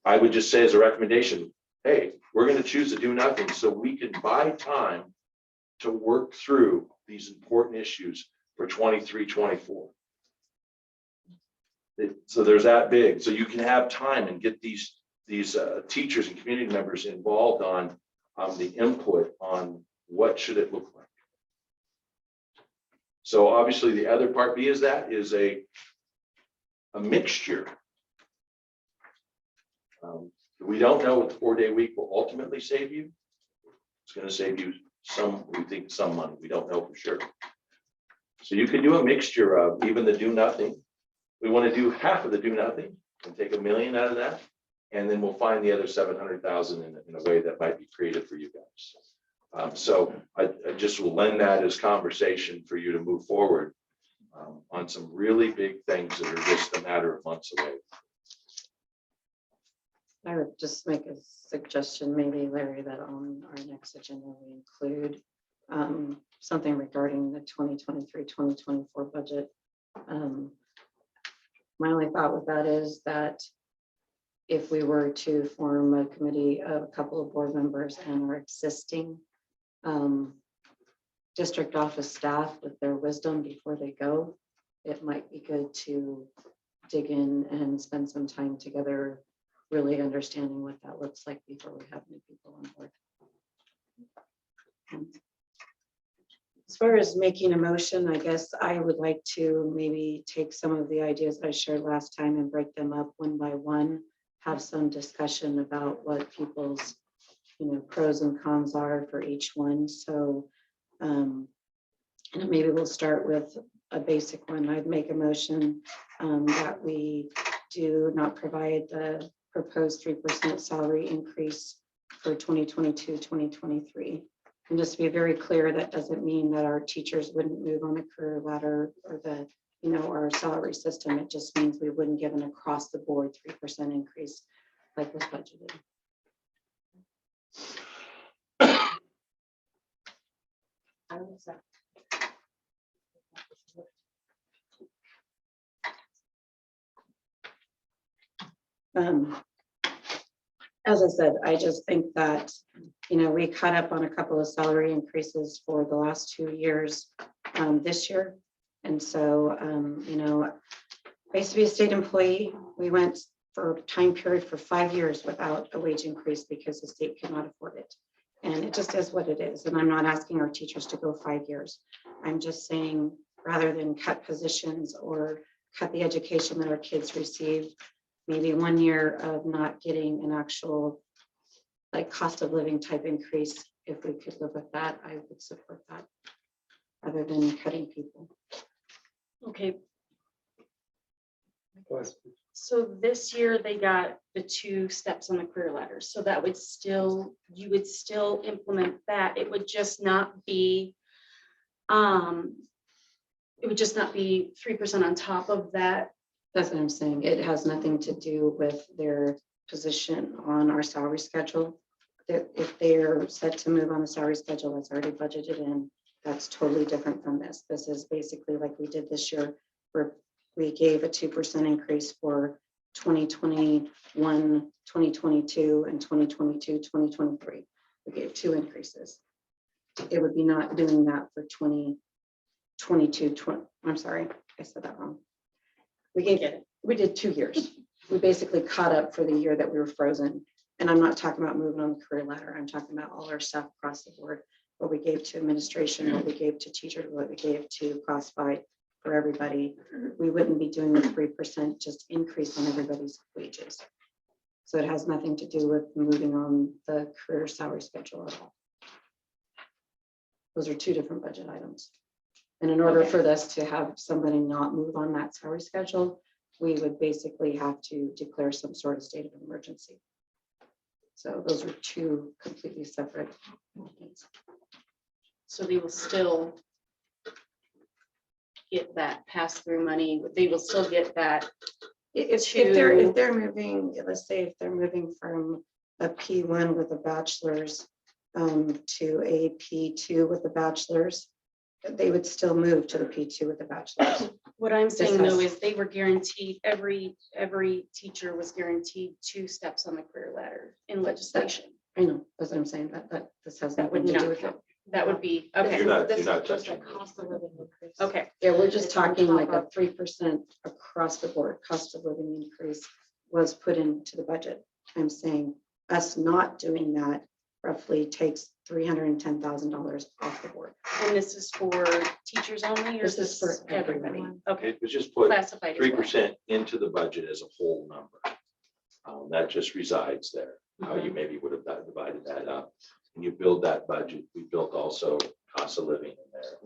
I would just say as a recommendation, hey, we're going to choose to do nothing so we can buy time to work through these important issues for 23, 24. So there's that big, so you can have time and get these teachers and community members involved on the input on what should it look like. So obviously the other part B is a mixture. We don't know what the 4-day week will ultimately save you. It's going to save you some, we think some money. We don't know for sure. So you can do a mixture of even the do nothing. We want to do half of the do nothing and take $1 million out of that. And then we'll find the other 700,000 in a way that might be creative for you guys. So I just will lend that as conversation for you to move forward on some really big things that are just a matter of months away. I would just make a suggestion, maybe Larry, that on our next agenda, we include something regarding the 2023-2024 budget. My only thought with that is that if we were to form a committee of a couple of board members and our existing district office staff with their wisdom before they go, it might be good to dig in and spend some time together, really understanding what that looks like before we have new people on board. As far as making a motion, I guess I would like to maybe take some of the ideas I shared last time and break them up one by one, have some discussion about what people's, pros and cons are for each one. So, and maybe we'll start with a basic one. I'd make a motion that we do not provide the proposed 3% salary increase for 2022-2023. And just to be very clear, that doesn't mean that our teachers wouldn't move on the career ladder or our salary system. It just means we wouldn't give an across the board 3% increase like was budgeted. I would accept. As I said, I just think that, we caught up on a couple of salary increases for the last 2 years this year. And so, I used to be a state employee. We went for a time period for 5 years without a wage increase because the state could not afford it. And it just is what it is. And I'm not asking our teachers to go 5 years. I'm just saying, rather than cut positions or cut the education that our kids receive, maybe 1 year of not getting an actual cost of living type increase. If we could live with that, I would support that rather than cutting people. okay. So this year they got the 2 steps on the career ladder. So that would still, you would still implement that. It would just not be, it would just not be 3% on top of that. That's what I'm saying. It has nothing to do with their position on our salary schedule. If they're set to move on the salary schedule that's already budgeted in, that's totally different from this. This is basically like we did this year, where we gave a 2% increase for 2021, 2022, and 2022, 2023. We gave 2 increases. It would be not doing that for 2022, I'm sorry, I said that wrong. We did 2 years. We basically caught up for the year that we were frozen. And I'm not talking about moving on the career ladder. I'm talking about all our stuff across the board. what we gave to administration, what we gave to teachers, what we gave to classified for everybody, we wouldn't be doing the 3% just increase on everybody's wages. So it has nothing to do with moving on the career salary schedule at all. Those are two different budget items. And in order for this to have somebody not move on that salary schedule, we would basically have to declare some sort of state of emergency. So those are two completely separate things. So they will still get that pass-through money. They will still get that. If they're moving, let's say if they're moving from a P1 with a bachelor's to a P2 with a bachelor's, they would still move to the P2 with a bachelor's. What I'm saying though has- is they were guaranteed, every teacher was guaranteed 2 steps on the career ladder in legislation. I know, that's what I'm saying, that this has That would nothing to do not with it. count. That would be, okay, You're not This is just a touching. cost of living increase. okay. Yeah, we're just It's on talking top like a of- 3% across the board cost of living increase was put into the budget. I'm saying us not doing that roughly takes $310,000 off the board. And this is for teachers only, or This is for everybody. Okay, It was just put classified as well. 3% into the budget as a whole number. That just resides there. How you maybe would have divided that up. When you build that budget, we built also cost of living in there.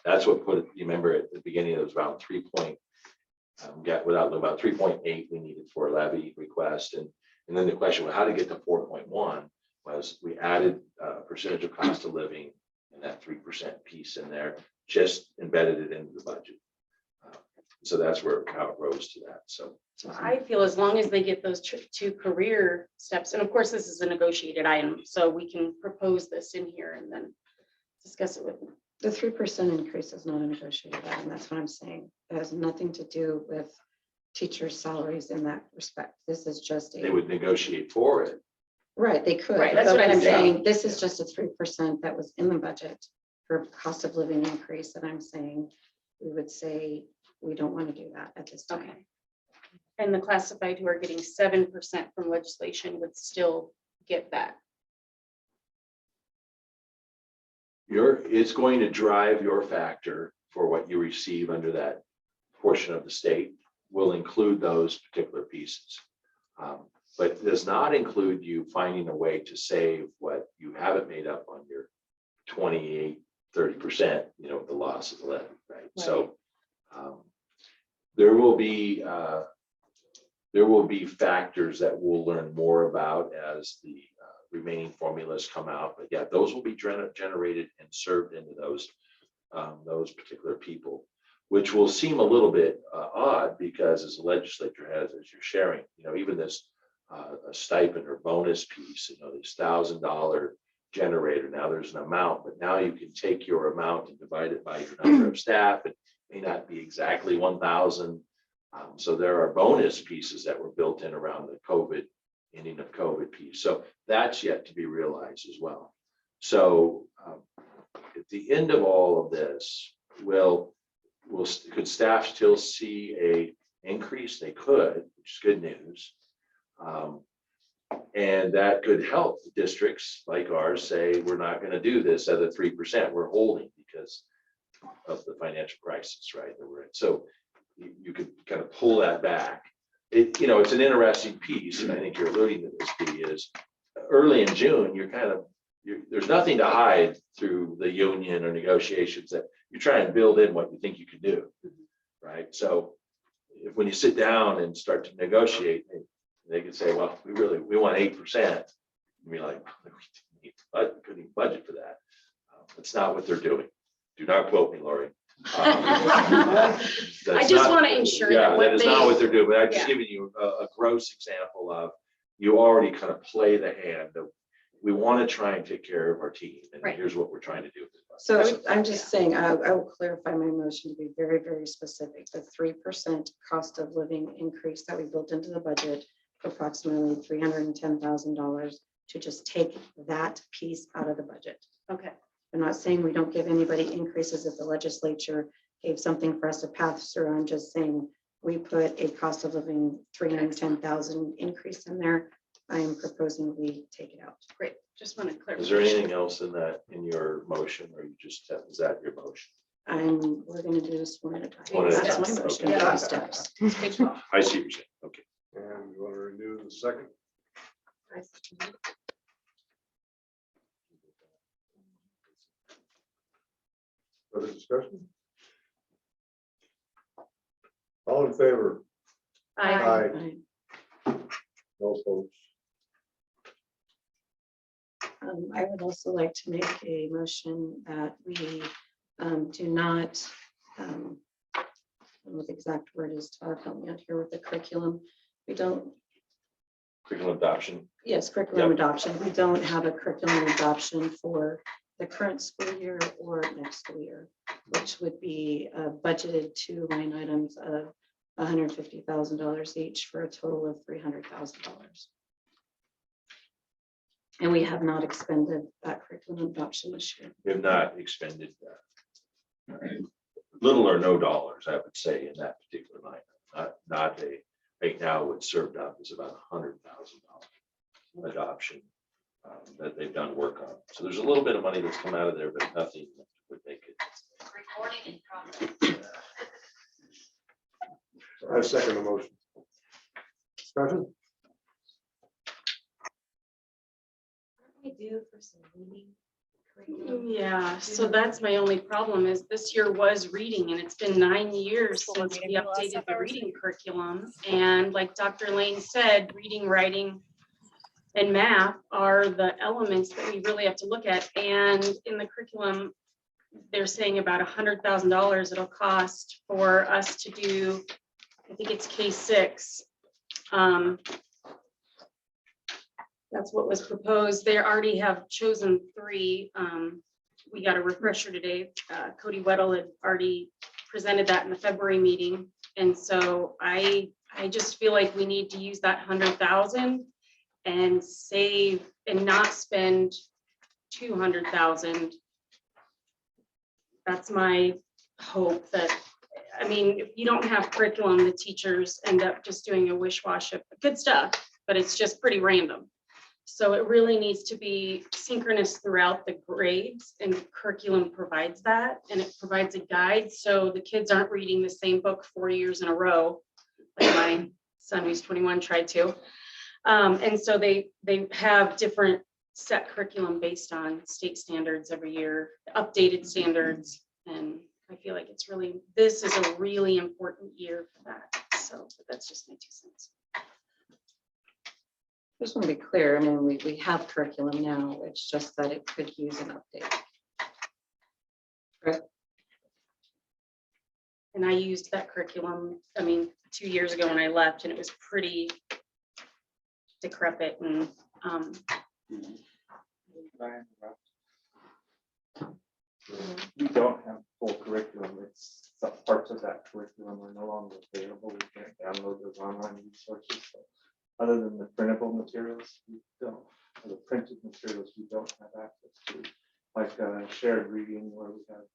That's what put it, you remember at the beginning, it was around 3.8 we needed for a levy request. And then the question was how to get to 4.1 was we added a percentage of cost of living and that 3% piece in there, just embedded it into the budget. So that's where how it rose to that. So So I feel as long as they get those 2 career steps, and of course, this is a negotiated item, so we can propose this in here and then discuss it with them. The 3% increase is not a negotiated item. That's what I'm saying. It has nothing to do with teachers' salaries in that respect. This is just they a, would negotiate for it. right, they could. Right, that's but what I'm saying. This is just a 3% that was in the budget for cost of living increase. And I'm saying, we would say, we don't want to do that at this time. Okay. And the classified who are getting 7% from legislation would still get that. It's going to drive your factor for what you receive under that portion of the state will include those particular pieces. But it does not include you finding a way to save what you haven't made up on your 28, 30%, the loss of the levy, right? So there will be factors that we'll learn more about as the remaining formulas come out. But yeah, those will be generated and served into those particular people, which will seem a little bit odd because as the legislature has, as you're sharing, even this a stipend or bonus piece, this $1,000 generator. Now there's an amount, but now you can take your amount and divide it by your number of staff. It may not be exactly 1,000. So there are bonus pieces that were built in around the ending of COVID piece. So that's yet to be realized as well. So at the end of all of this, could staff still see a increase? They could, which is good news. And that could help districts like ours say, we're not going to do this at a 3%. We're holding because of the financial crisis, right? That we're in. So you could kind of pull that back. It's an interesting piece, and I think you're alluding to this, P, is early in June, there's nothing to hide through the union or negotiations that you try and build in what you think you can do, right? So when you sit down and start to negotiate, they can say, well, we want 8%. And you're like, we couldn't even budget for that. That's not what they're doing. Do not quote me, Lori. I just want to ensure Yeah, that that is not what they're doing, but I'm Yeah. just giving you a gross example of, you already kind of play the hand of, we want to try and take care of our team, and Right. here's what we're trying to do. So I'm just saying, I will clarify my motion to be very, very specific. The 3% cost of living increase that we built into the budget, approximately $310,000, to just take that piece out of the budget. Okay, I'm not saying we don't give anybody increases if the legislature gave something for us to pass through. I'm just saying we put a cost of living 310,000 increase in there. I am proposing we take it out. Great, just want to clarify. Is there anything else in that, in your motion, or you just, is that your motion? We're gonna do this one at a time. One at a That's time, my motion, okay. baby steps. I see what you're saying, okay. And you want to renew the second? Further discussion? All in favor? Aye. Aye. No opposed. I would also like to make a motion that we do not, I don't know what the exact word is, Todd, help me out here with the curriculum. We don't, Curriculum adoption, yes, curriculum Yep. adoption. We don't have a curriculum adoption for the current school year or next school year, which would be budgeted to line items of $150,000 each for a total of $300,000. And we have not expended that curriculum adoption this year. we have not expended little or no dollars, I would say, in that particular line. Not a, right now, what's served up is about $100,000 adoption that they've done work on. So there's a little bit of money that's come out of there, but nothing that would make it. Recording in progress. I second the motion. Discussion? We do for some reading curriculum. Yeah, so that's my only problem is this year was reading and it's been 9 years since we updated the reading curriculum. And like Dr. Lane said, reading, writing, and math are the elements that we really have to look at. And in the curriculum, they're saying about $100,000 it'll cost for us to do, I think it's K6. That's what was proposed. They already have chosen 3. We got a refresher today. Cody Weddle had already presented that in the February meeting. And so I just feel like we need to use that 100,000 and save and not spend 200,000. That's my hope that, I mean, if you don't have curriculum, the teachers end up just doing a wish-wash of good stuff, but it's just pretty random. So it really needs to be synchronous throughout the grades, and curriculum provides that, and it provides a guide. So the kids aren't reading the same book 4 years in a row, like my son who's 21 tried to. And so they have different set curriculum based on state standards every year, updated standards. And I feel like it's really, this is a really important year for that. So but that's just my 2 cents. Just want to be clear, I mean, we have curriculum now, it's just that it could use an update. And I used that curriculum, I mean, 2 years ago when I left, and it was pretty decrepit and We don't have full curriculum. It's some parts of that curriculum are no longer available. We can't download those online resources. So other than the printable materials, we don't, or the printed materials, we don't have access to, like shared reading where we have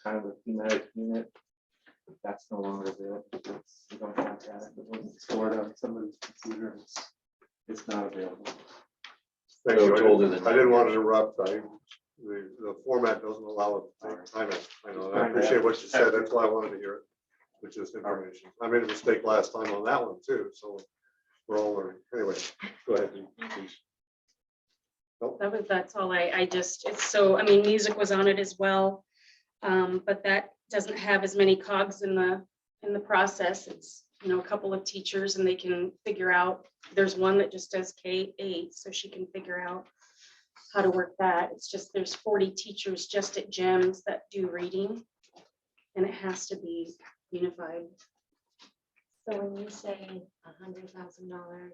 kind of a thematic unit. That's no longer available. We don't have that. It wasn't stored on somebody's computer. It's not available. Thank you. So told in the- I didn't want to interrupt. The format doesn't allow it to take time. I know, I appreciate what you said. That's why I wanted to hear it. With just information. I made a mistake last time on that one too, so we're all learning. Anyway, go ahead, please. that's all I just, it's so, I mean, music was on it as well. But that doesn't have as many cogs in the process. It's, you know, a couple of teachers and they can figure out, there's one that just does K8, so she can figure out how to work that. It's just, there's 40 teachers just at GEMS that do reading, and it has to be unified. So when you say $100,000,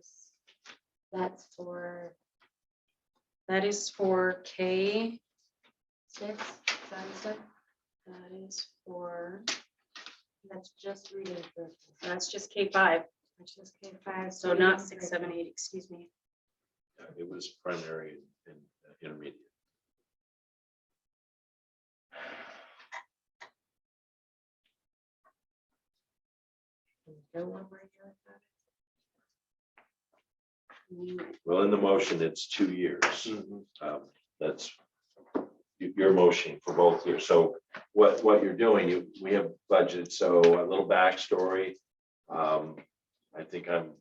that's for That is for K, 6, 7, that is for, that's just reading. curriculum. that's just K5, That's just K5. so not 6, 7, 8, excuse me. It was primary and intermediate. No one right here like that. Well, in the motion, it's 2 years. That's, you're motioning for both years. So what you're doing, we have budgeted, so a little backstory. I think I'm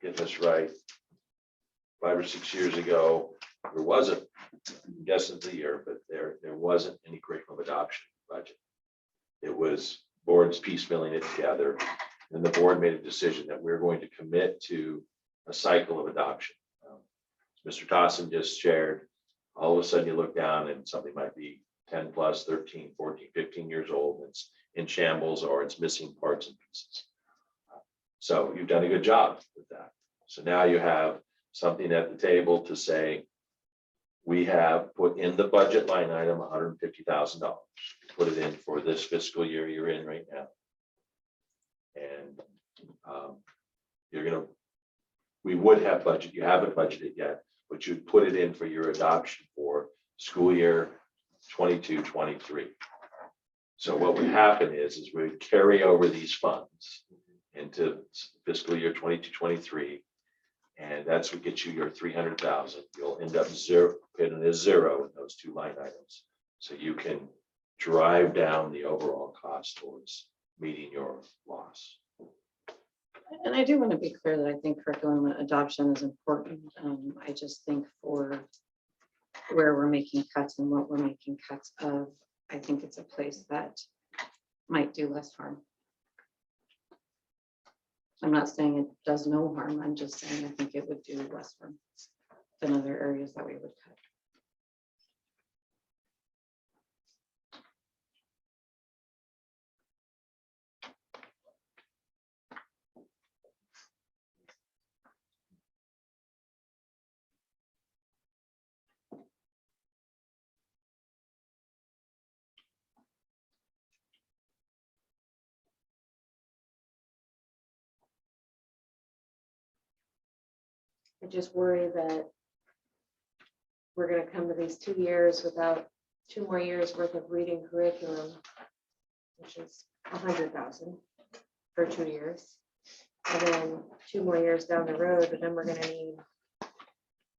getting this right. 5 or 6 years ago, there wasn't, I'm guessing the year, but there wasn't any curriculum adoption budget. It was boards piecemealing it together. And the board made a decision that we're going to commit to a cycle of adoption. Mr. Tossin just shared, all of a sudden you look down and something might be 10 plus, 13, 14, 15 years old. And it's in shambles or it's missing parts and pieces. So you've done a good job with that. So now you have something at the table to say, we have put in the budget line item $150,000. Put it in for this fiscal year you're in right now. And you're gonna, we would have budget, you haven't budgeted yet, but you'd put it in for your adoption for school year 22-23. So what would happen is we would carry over these funds into fiscal year 22-23. And that's what gets you your 300,000. You'll end up putting a zero in those two line items. So you can drive down the overall cost towards meeting your loss. And I do want to be clear that I think curriculum adoption is important. I just think for where we're making cuts and what we're making cuts of, I think it's a place that might do less harm. I'm not saying it does no harm. I'm just saying I think it would do less harm than other areas that we would cut. I just worry that we're gonna come to these 2 years without 2 more years worth of reading curriculum, which is 100,000 for 2 years. And then 2 more years down the road, but then we're gonna need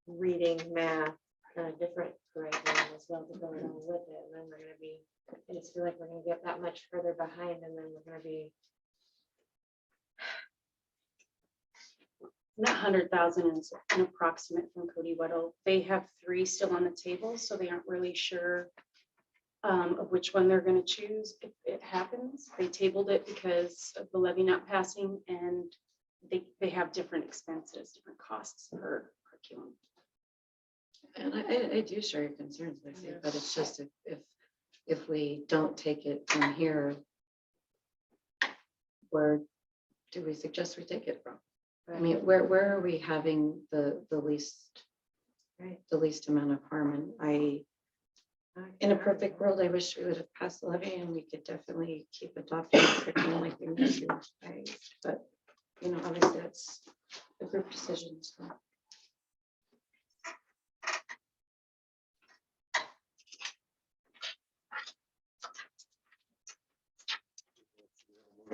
reading, math, kind of different curriculum as well to go along with it. And then we're gonna be, I just feel like we're gonna get that much further behind, and then we're gonna be. That 100,000 is an approximate from Cody Weddle. They have 3 still on the table, so they aren't really sure of which one they're going to choose if it happens. They tabled it because of the levy not passing, and they have different expenses, different costs per curriculum. And I do share your concerns, Lacey, but it's just if we don't take it from here, where do we suggest we take it from? I mean, where are we having the least, right, the least amount of harm? And in a perfect world, I wish we would have passed the levy and we could definitely keep adopting curriculum like we need to. But you know, obviously that's a group decision. So.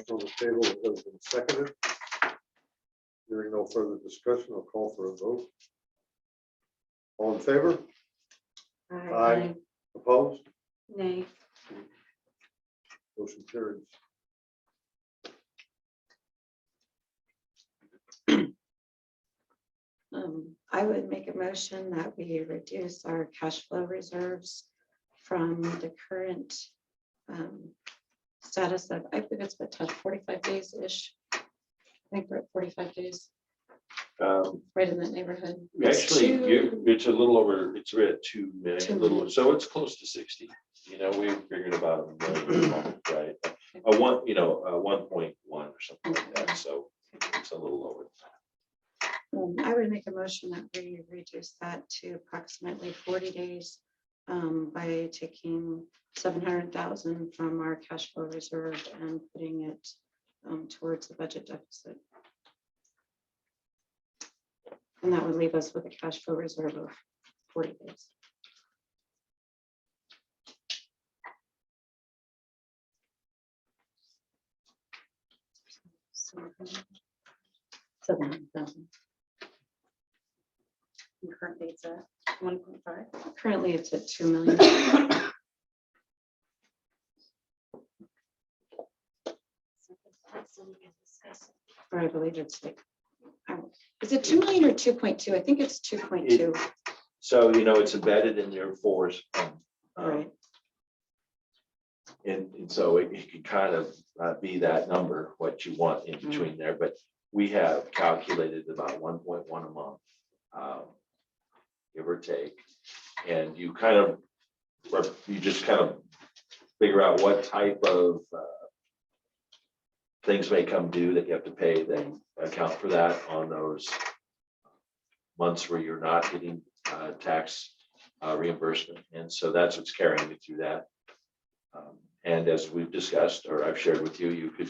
On the table that has been seconded. Hearing no further discussion, I'll call for a vote. All in favor? Aye. Opposed? Nay. Motion carries. I would make a motion that we reduce our cash flow reserves from the current status of, I think it's about 45 days-ish. I think we're at 45 days, right in that neighborhood. Actually, it's a little over, it's right at 2 million, 2 a little, million. so it's close to 60. You know, we figured about a million, right? A 1.1 or something like that. So it's a little lower. I would make a motion that we reduce that to approximately 40 days by taking 700,000 from our cash flow reserve and putting it towards the budget deficit. And that would leave us with a cash flow reserve of 40 days. $700,000. And currently it's at 1.5. Currently, it's at 2 million. So we can discuss it. Or I believe it's like, is it 2 million or 2.2? I think it's 2.2. So, it's embedded in your force. Right. And so it can kind of be that number, what you want in between there, but we have calculated about 1.1 a month. Give or take, and you just kind of figure out what type of things may come due that you have to pay, then account for that on those months where you're not getting tax reimbursement. And so that's what's carrying me through that. And as we've discussed, or I've shared with you, you could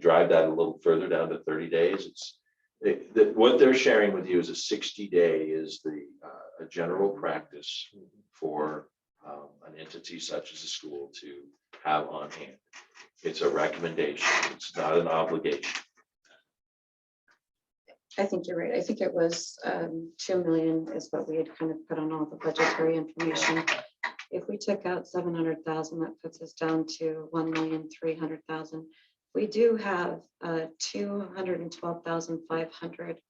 drive that a little further down to 30 days. What they're sharing with you is a 60-day is a general practice for an entity such as a school to have on hand. It's a recommendation. It's not an obligation. I think you're right. I think it was 2 million is what we had kind of put on all the budgetary information. If we took out 700,000, that puts us down to 1,300,000. We do have 212,500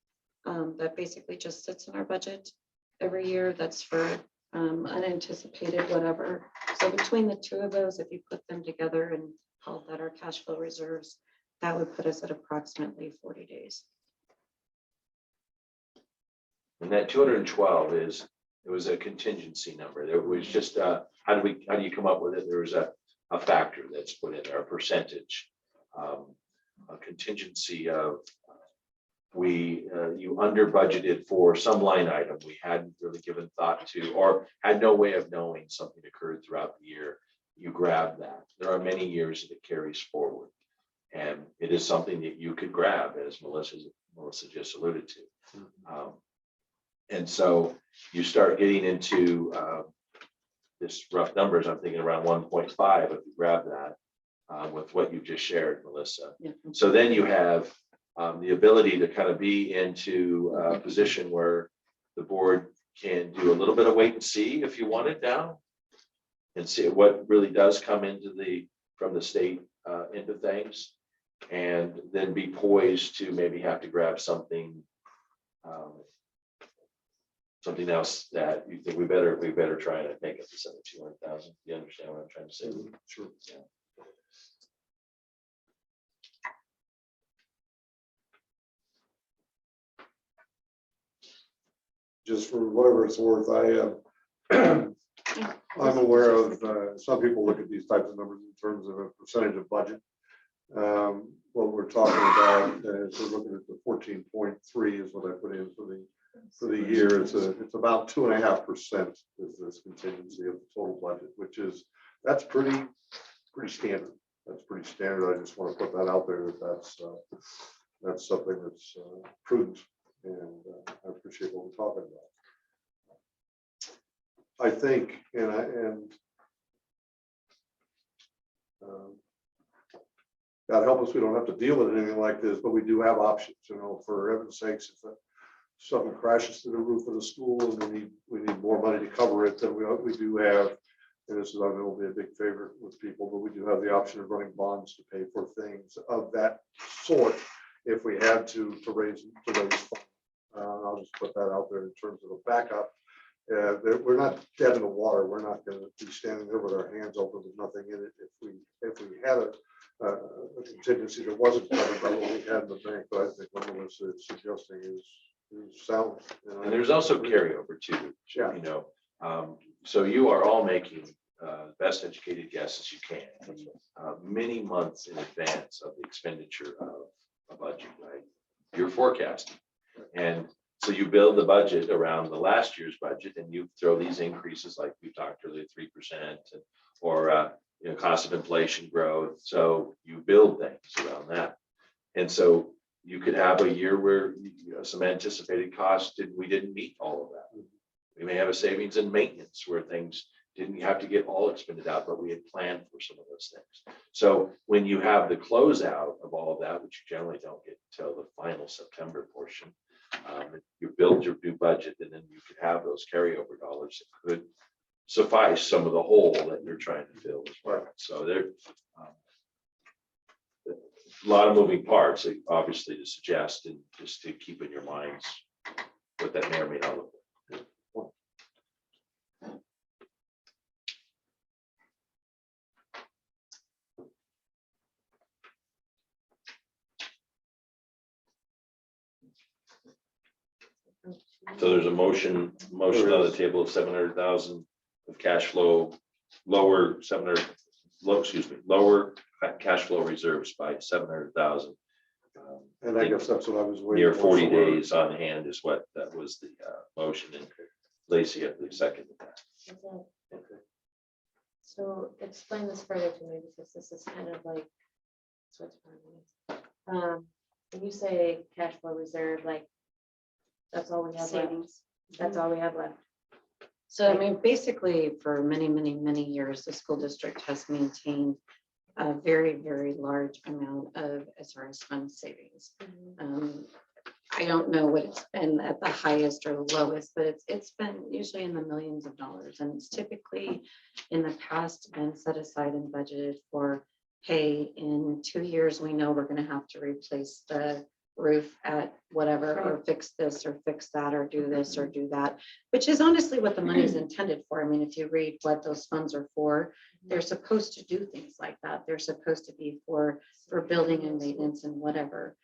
that basically just sits in our budget every year. That's for unanticipated whatever. So between the two of those, if you put them together and called that our cash flow reserves, that would put us at approximately 40 days. And that 212 it was a contingency number. There was just how do you come up with it? There was a factor that's put in there, a percentage, a contingency of you under budgeted for some line item we hadn't really given thought to, or had no way of knowing something occurred throughout the year. You grab that. There are many years that it carries forward, and it is something that you could grab, as Melissa just alluded to. And so you start getting into this rough numbers. I'm thinking around 1.5 if you grab that with what you just shared, Melissa. Yeah. So then you have the ability to kind of be into a position where the board can do a little bit of wait and see if you want it now, and see what really does come into from the state into things, and then be poised to maybe have to grab something else that you think we better try to make it to 200,000. You understand what I'm trying to say? Sure. Yeah. Just for whatever it's worth, I'm aware of, some people look at these types of numbers in terms of a percentage of budget. What we're talking about, is we're looking at the 14.3 is what I put in for the year. It's about 2.5% is this contingency of the total budget, that's pretty standard. That's pretty standard. I just want to put that out there. That's something that's prudent, and I appreciate what we're talking about. I think, God help us, we don't have to deal with anything like this, but we do have options, for heaven's sakes, if something crashes through the roof of the school and we need more money to cover it, then we do have, and this is, I know, will be a big favorite with people, but we do have the option of running bonds to pay for things of that sort if we had to raise funds. I'll just put that out there in terms of a backup. We're not dead in the water. We're not going to be standing there with our hands open with nothing in it. If we had a contingency that wasn't covered by what we had in the bank, but I think what Melissa is suggesting is sound. And there's also carryover too. Yeah. So you are all making best educated guesses you can, many months in advance of the expenditure of a budget, right? You're forecasting, and so you build the budget around the last year's budget, and you throw these increases like we talked earlier, 3%, or cost of inflation growth. So you build things around that, and so you could have a year where some anticipated costs we didn't meet all of that. We may have a savings in maintenance where things didn't have to get all expended out, but we had planned for some of those things. So when you have the closeout of all of that, which you generally don't get until the final September portion, You build your new budget, and then you could have those carryover dollars that could suffice some of the hole that you're trying to fill as well. So there, a lot of moving parts, obviously, to suggest and just to keep in your minds what that may or may not look like. So there's a motion on the table of 700,000 of cash flow, lower cash flow reserves by 700,000. And I guess that's what I was waiting. Near for 40 somewhere. days on hand is what, that was the motion, and Lacey, I believe, seconded that. Okay. So explain this further to me, because this is kind of like. So it's when you say cash flow reserve, like, that's all we have left. Savings. That's all we have left. So I mean, basically, for many, many, many years, the school district has maintained a very, very large amount of SRS fund savings. I don't know what it's been at the highest or lowest, but it's been usually in the millions of dollars, and it's typically in the past been set aside and budgeted for, hey, in 2 years, we know we're going to have to replace the roof at whatever, or fix this or fix that, or do this or do that, which is honestly what the money is intended for. I mean, if you read what those funds are for, they're supposed to do things like that. They're supposed to be for building and maintenance and whatever.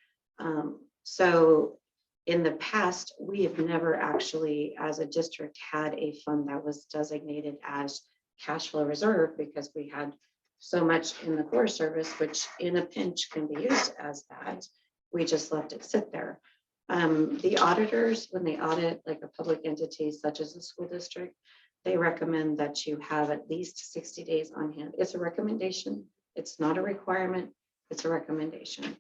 So in the past, we have never actually, as a district, had a fund that was designated as cash flow reserve, because we had so much in the Forest Service, which in a pinch can be used as that. We just let it sit there. The auditors, when they audit like a public entity such as a school district, they recommend that you have at least 60 days on hand. It's a recommendation. It's not a requirement. It's a recommendation.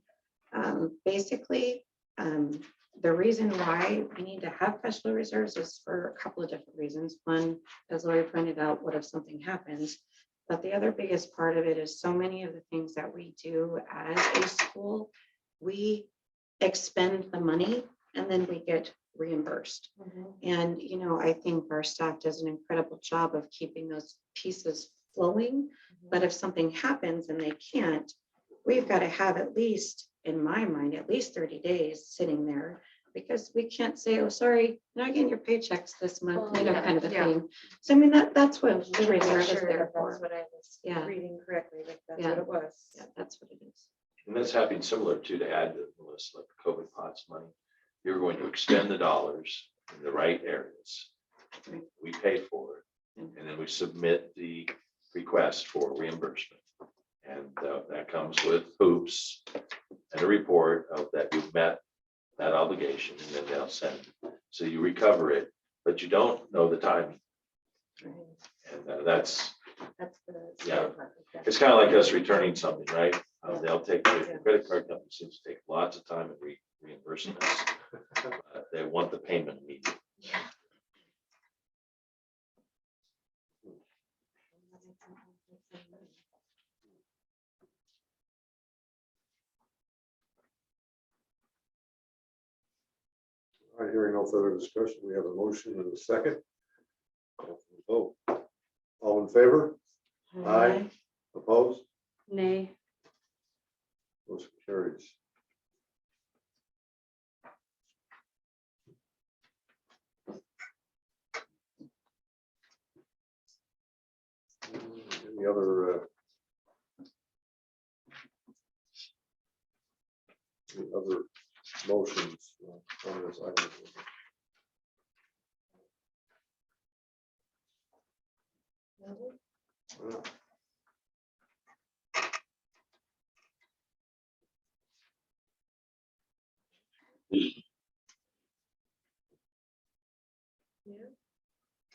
Basically, the reason why we need to have cash flow reserves is for a couple of different reasons. One, as Lori pointed out, what if something happens? But the other biggest part of it is so many of the things that we do as a school, we expend the money and then we get reimbursed. And, you know, I think our staff does an incredible job of keeping those pieces flowing. But if something happens and they can't, we've got to have at least, in my mind, at least 30 days sitting there, because we can't say, oh, sorry, you're not getting your paychecks this month, you know, kind of a thing. So I mean, that's what the reserve is there for. That's what I was Yeah. reading correctly, like that's Yeah. what it was. Yeah, that's what it is. And that's happening similar to add to Melissa, like the COVID pots money. You're going to expend the dollars in the right areas. Right. We pay for it, and then we submit the request for reimbursement. And that comes with hoops and a report of that you've met that obligation, and then they'll send. So you recover it, but you don't know the timing. And that's The Yeah. part, okay. it's kind of like us returning something, right? They'll take, the credit card company seems to take lots of time in reimbursing us. They want the payment immediately. All right, hearing no further discussion, we have a motion and a second. Call for the vote. All in favor? Aye. Opposed? Nay. Motion carries. Any other motions on this item?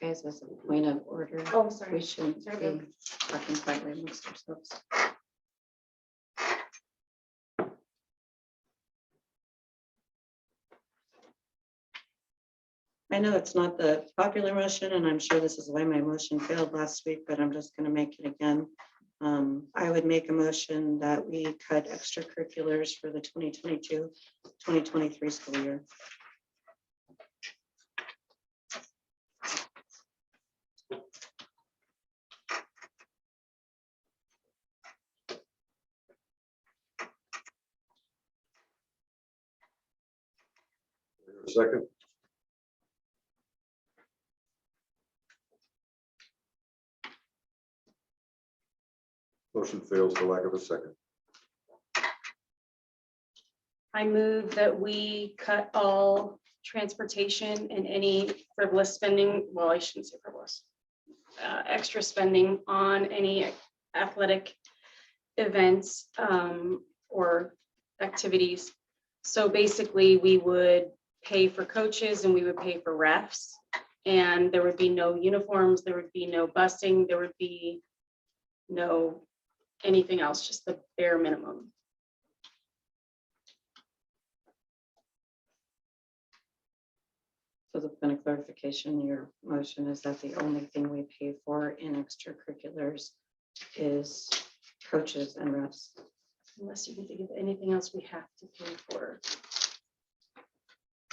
Guys, as a point of order, Oh, we sorry. shouldn't Sorry, be talking quietly amongst ourselves. I know it's not the popular motion, and I'm sure this is why my motion failed last week, but I'm just gonna make it again. I would make a motion that we cut extracurriculars for the 2022-2023 school year. Second. Motion fails for lack of a second. I move that we cut all transportation and any frivolous spending, well, I shouldn't say frivolous. Extra spending on any athletic events or activities. So basically, we would pay for coaches and we would pay for refs. And there would be no uniforms, there would be no busing, there would be no anything else, just the bare minimum. So the point of clarification, your motion is that the only thing we pay for in extracurriculars is coaches and refs. Unless you can think of anything else we have to pay for.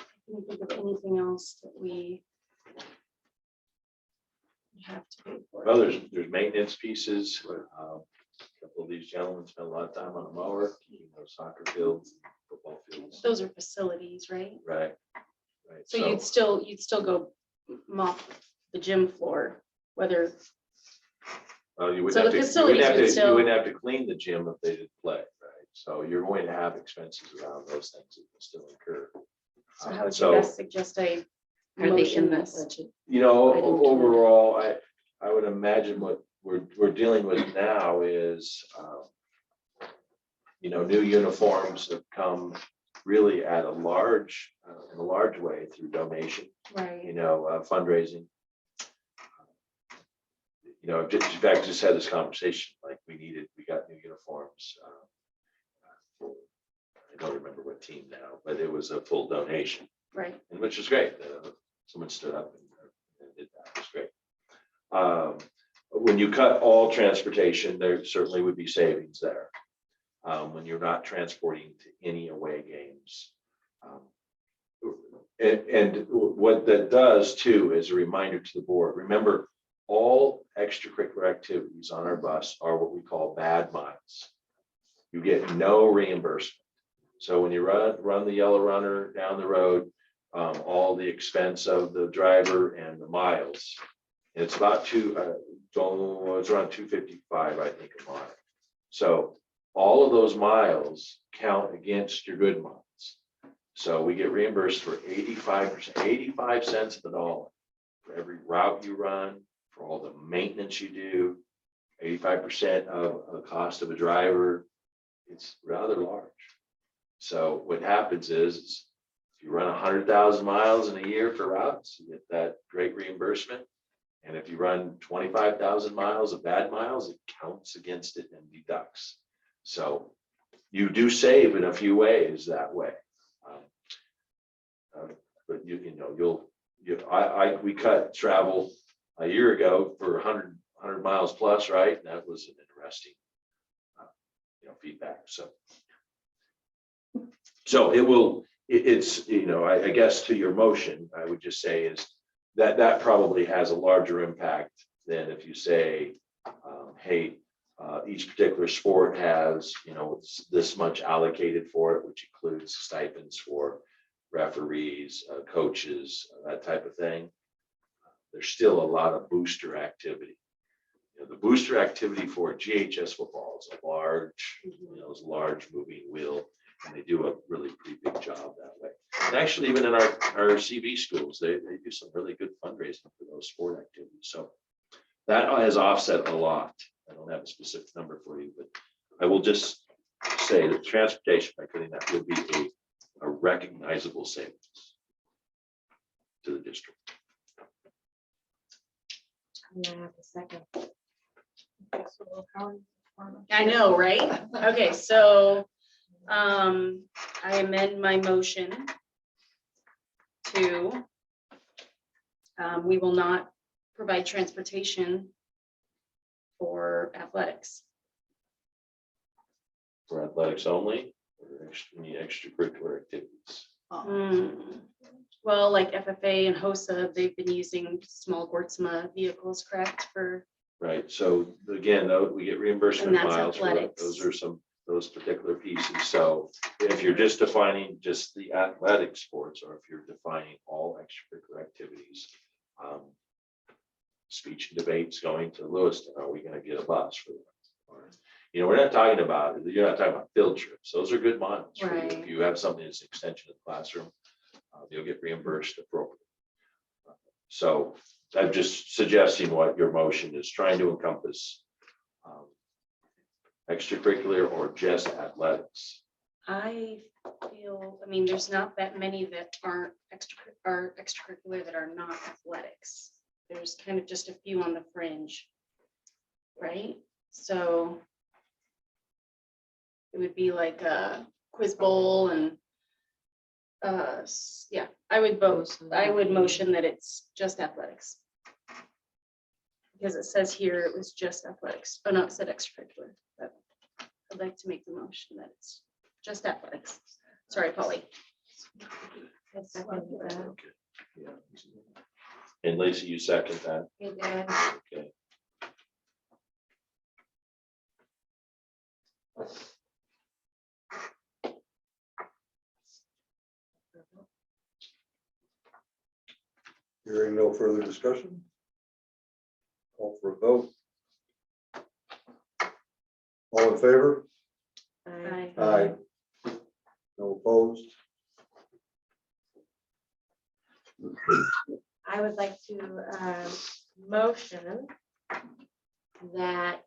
I can't think of anything else that we have to pay for. Well, there's maintenance pieces. A couple of these gentlemen spend a lot of time on a mower, soccer fields, football fields. Those are facilities, right? Right. Right. So you'd still go mop the gym floor, whether, Well, you So wouldn't the have to, facilities would you still- wouldn't have to clean the gym if they did play, right? So you're going to have expenses around those things that can still incur. so how would you So, best suggest I Are they motion in that this? budget? you know, I don't- overall, I would imagine what we're dealing with now is, new uniforms have come really at a large, in a large way through donation, Right. fundraising. In fact, just had this conversation, like we got new uniforms. I don't remember what team now, but it was a full donation, Right. and which was great. Someone stood up and did that. It was great. When you cut all transportation, there certainly would be savings there. When you're not transporting to any away games. And what that does too, is a reminder to the board, remember, all extracurricular activities on our bus are what we call bad miles. You get no reimbursement. So when you run the yellow runner down the road, all the expense of the driver and the miles, and it's about it's around 255, I think, a mile. So all of those miles count against your good miles. So we get reimbursed for 85%, 85 cents of the dollar for every route you run, for all the maintenance you do, 85% of the cost of a driver. It's rather large. So what happens is if you run 100,000 miles in a year for routes, you get that great reimbursement. And if you run 25,000 miles of bad miles, it counts against it and deducts. So you do save in a few ways that way. But we cut travel a year ago for 100 miles plus, right? And that was an interesting, feedback. So I guess to your motion, I would just say is that probably has a larger impact than if you say, hey, each particular sport has, this much allocated for it, which includes stipends for referees, coaches, that type of thing. There's still a lot of booster activity. The booster activity for GHS football is a large moving wheel, and they do a really pretty big job that way. And actually, even in our CV schools, they do some really good fundraising for those sport activities. So that has offset a lot. I don't have a specific number for you, but I will just say that transportation, by cutting that, would be a recognizable savings to the district. And I have a second. I know, right? Okay, so I amend my motion to we will not provide transportation for athletics. For athletics only, or any extracurricular activities? Well, like FFA and HOSA, they've been using small Gortzma vehicles, correct? Right, so again, though, we get reimbursement And that's miles for that. athletics. Those particular pieces. So if you're just defining just the athletic sports, or if you're defining all extracurricular activities. Speech and debates going to Lewiston, are we gonna get a bus for them? Or, you know, we're not talking about, you're not talking about field trips, those are good miles. For you. If Right. you have something that's an extension of the classroom, you'll get reimbursed appropriately. So I'm just suggesting what your motion is trying to encompass. Extracurricular or just athletics. I feel, I mean, there's not that many that aren't extracurricular that are not athletics. There's kind of just a few on the fringe. Right? So it would be like a quiz bowl and yeah, I would motion that it's just athletics. Because it says here it was just athletics. Oh no, it said extracurricular. But I'd like to make the motion that it's just athletics. Sorry, Polly. I second that. Okay. Yeah. And Lacey, you second that? Hey, Dan. Okay. Hearing no further discussion. Call for a vote. All in favor? Aye. Aye. No opposed? I would like to motion that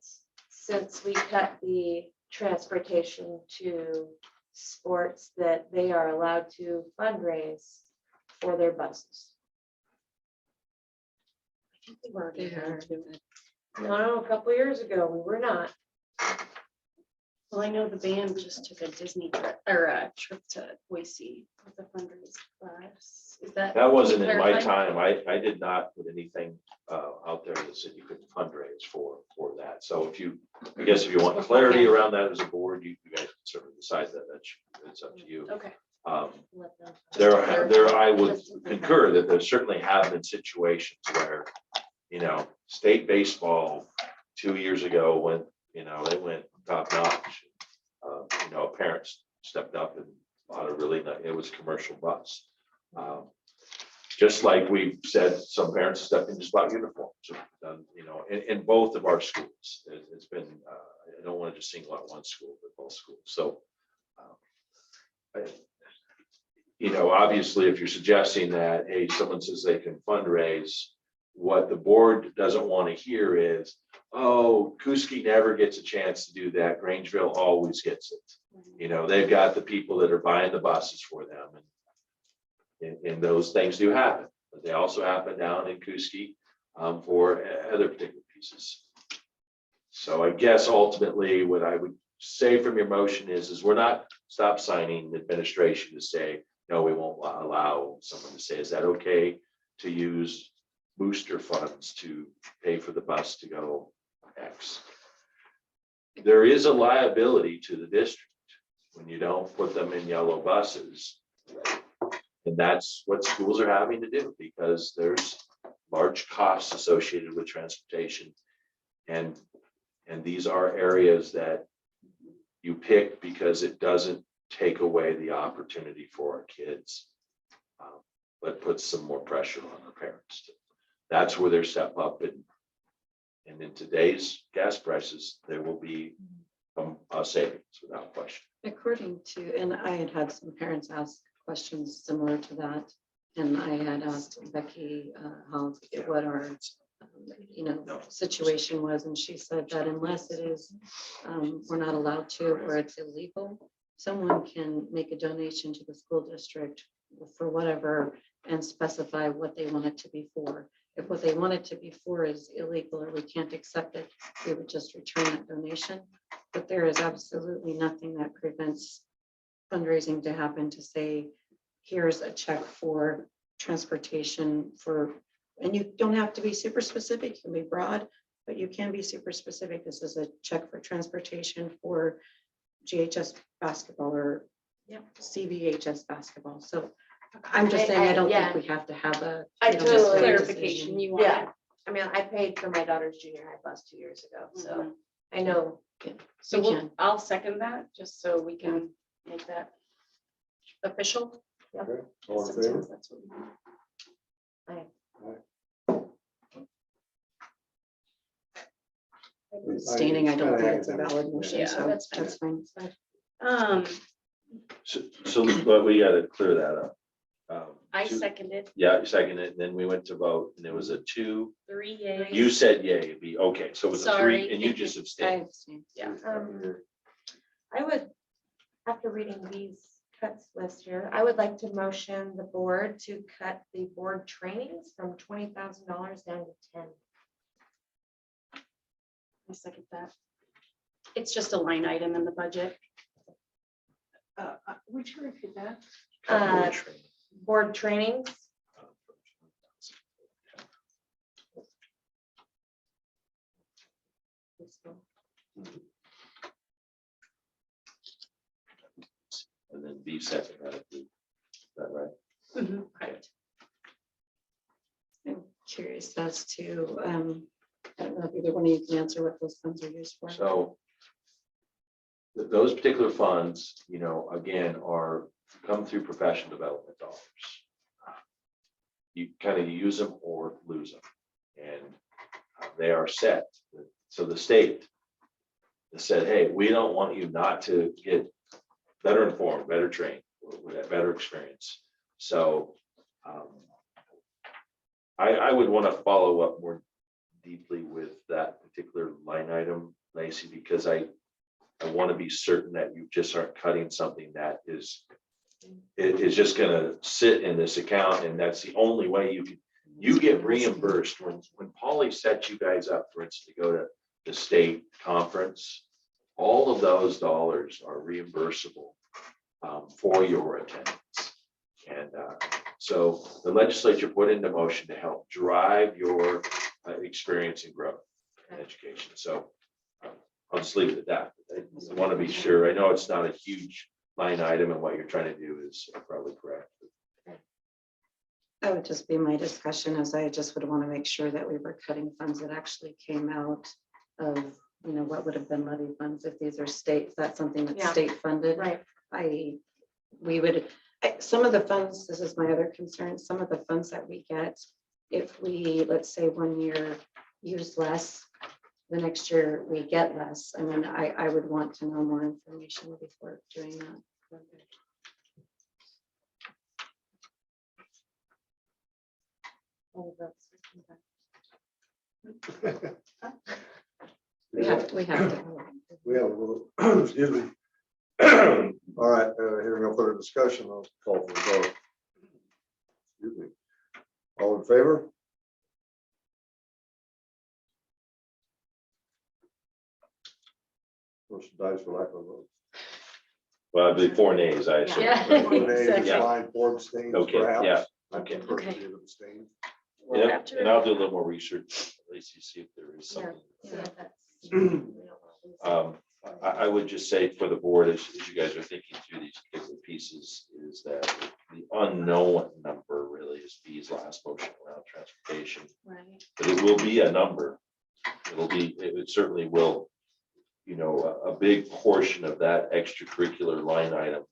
since we cut the transportation to sports, that they are allowed to fundraise for their buses. No, a couple years ago, we were not. Well, I know the band just took a Disney trip or a trip to Boise with a fundraise class. Is that? That wasn't in my clarified? time. I did not put anything out there that said you could fundraise for that. So if you, I guess if you want clarity around that as a board, you guys can certainly decide that. It's up to you. Okay. Let them- I would concur that there certainly have been situations where, you know, state baseball 2 years ago went, you know, they went top notch. You know, parents stepped up and bought a really nice, it was a commercial bus. Just like we've said, some parents stepped in and just bought uniforms, you know, in both of our schools. It's been, I don't want to just single out one school, but both schools. So, you know, obviously, if you're suggesting that, hey, someone says they can fundraise, what the board doesn't want to hear is, oh, Kuski never gets a chance to do that. Grangeville always gets it. You know, they've got the people that are buying the buses for them. And those things do happen, but they also happen down in Kuski for other particular pieces. So I guess ultimately what I would say from your motion is we're not stop signing administration to say, no, we won't allow someone to say, is that okay to use booster funds to pay for the bus to go X? There is a liability to the district when you don't put them in yellow buses. And that's what schools are having to do because there's large costs associated with transportation. And these are areas that you pick because it doesn't take away the opportunity for our kids, but puts some more pressure on our parents. That's where they step up, and in today's gas prices, there will be a savings without question. According to, and I had had some parents ask questions similar to that. And I had asked Becky what our, situation was. And she said that unless it is, we're not allowed to, or it's illegal, someone can make a donation to the school district for whatever and specify what they want it to be for. If what they want it to be for is illegal or we can't accept it, we would just return that donation. But there is absolutely nothing that prevents fundraising to happen to say, here's a check for transportation for, and you don't have to be super specific, you can be broad, but you can be super specific. This is a check for transportation for GHS basketball or CVHS basketball. So I'm just saying, I don't think we have to have a. I just totally- make a Clarification, decision. you want. Yeah, I mean, I paid for my daughter's junior high bus 2 years ago, so I know. So We can. I'll second that, just so we can make that official. Okay, all in favor? Sometimes that's what we do. Standing, I don't think it's a Kinda valid motion, Yeah, so that's that's fine. fine. So, but we gotta clear that up. I Two- seconded Yeah, you seconded it, and then we went to vote, and it was a 2. 3 yeas. You said yay, it'd be, okay, so it was a 3, Sorry, and you thank you. just I abstained. abstain. Yeah. I would, after reading these cuts list here, I would like to motion the board to cut the board trainings from $20,000 down to 10. I second that. It's just a line item in the budget. Would you repeat that? Uh, Board trainings, And then B second, right? Is that right? Correct. I'm curious as to, I don't know if either one of you can answer what those funds are used for. So those particular funds, again, come through professional development dollars. You kind of use them or lose them, and they are set. So the state has said, hey, we don't want you not to get better informed, better trained, with that better experience. So I would want to follow up more deeply with that particular line item, Lacey, because I want to be certain that you just aren't cutting something that is just going to sit in this account, and that's the only way you get reimbursed. When Polly set you guys up, for instance, to go to the state conference, all of those dollars are reimbursable for your attendance. And so the legislature put into motion to help drive your experience and growth in education. So I'll just leave it at that. I want to be sure. I know it's not a huge line item, and what you're trying to do is probably correct. That would just be my discussion, as I just would want to make sure that we were cutting funds that actually came out of, what would have been levy funds if these are state, that's something that's Yeah. state funded. right? Some of the funds, this is my other concern, some of the funds that we get, if we, let's say 1 year use less, the next year we get less. I mean, I would want to know more information before doing that. All of those. We have to. We have a little, excuse me. All right, hearing no further discussion, I'll call for the vote. Excuse me. All in favor? Motion dies for lack of a vote. Well, I believe 4 nays, I assume. Yeah. Four nays, Exactly. fine, 4 abstains, Okay, perhaps. yeah, I'm okay. the first Okay. to abstain. We'll Yeah, have to- and I'll do a little more research, at least you see if there is Yeah. something. See if that's- we don't wanna lose it. I would just say for the board, as you guys are thinking through these particular pieces, is that the unknown number really is B's last motion around transportation. Right. But it will be a number. It certainly will, a big portion of that extracurricular line item.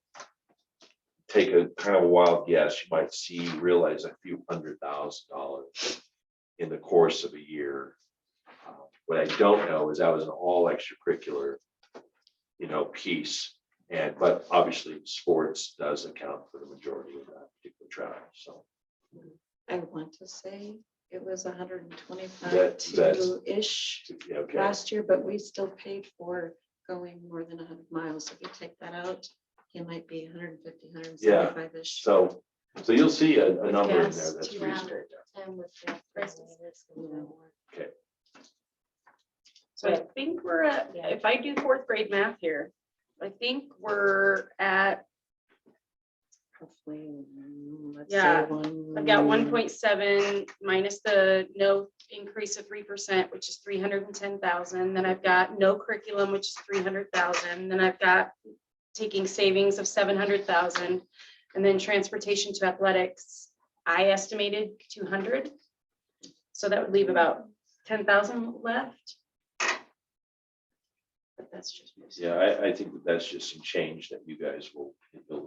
Take a kind of a wild guess, you might realize a few $100,000 in the course of a year. What I don't know is that was an all extracurricular, piece. But obviously sports does account for the majority of that particular travel, so. I want to say it was 125 That's- to-ish Yeah, okay, last year, but we still paid for going more than 100 miles. If you take that out, it might be 150, 175-ish. so you'll see a number in there Gas, that's 200. reasonable. And with gas prices, it's gonna be more. Okay, So I think we're at, if I do 4th grade math here, I think we're at, Hopefully, let's Yeah, say one. I've got 1.7 minus the no increase of 3%, which is 310,000. Then I've got no curriculum, which is 300,000. Then I've got taking savings of 700,000. And then transportation to athletics, I estimated 200. So that would leave about 10,000 left. but that's just. Yeah, I think that that's just some change that you guys will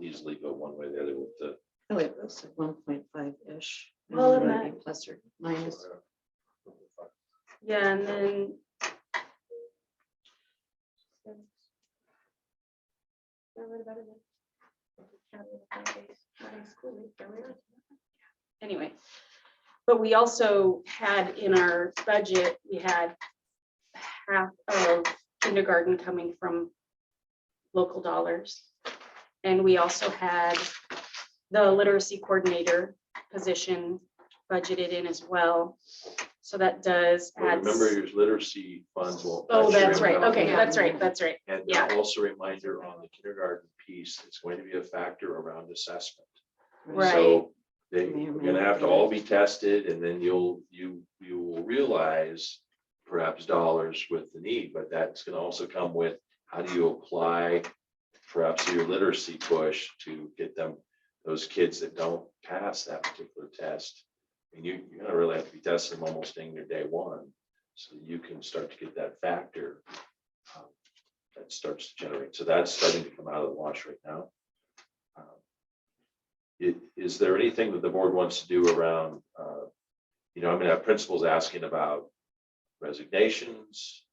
easily go one way or the other with the. Oh, it looks like 1.5-ish. Well, and and maybe that- plus or minus. Yeah, and then. Anyway, but we also had in our budget, we had half of kindergarten coming from local dollars. And we also had the literacy coordinator position budgeted in as well. So that does Well, add. remember your literacy funds will. Oh, your that's right. income. Okay, that's right. That's right. And Yeah. also a reminder on the kindergarten piece, it's going to be a factor around assessment. Right. So they, May or we're may gonna not have be to all right. be tested, and then you will realize perhaps dollars with the need, but that's gonna also come with, how do you apply perhaps your literacy push to get them, those kids that don't pass that particular test. And you're gonna really have to be testing them almost in your day one, so you can start to get that factor that starts to generate. So that's starting to come out of the wash right now. Is there anything that the board wants to do around, I'm gonna have principals asking about resignations,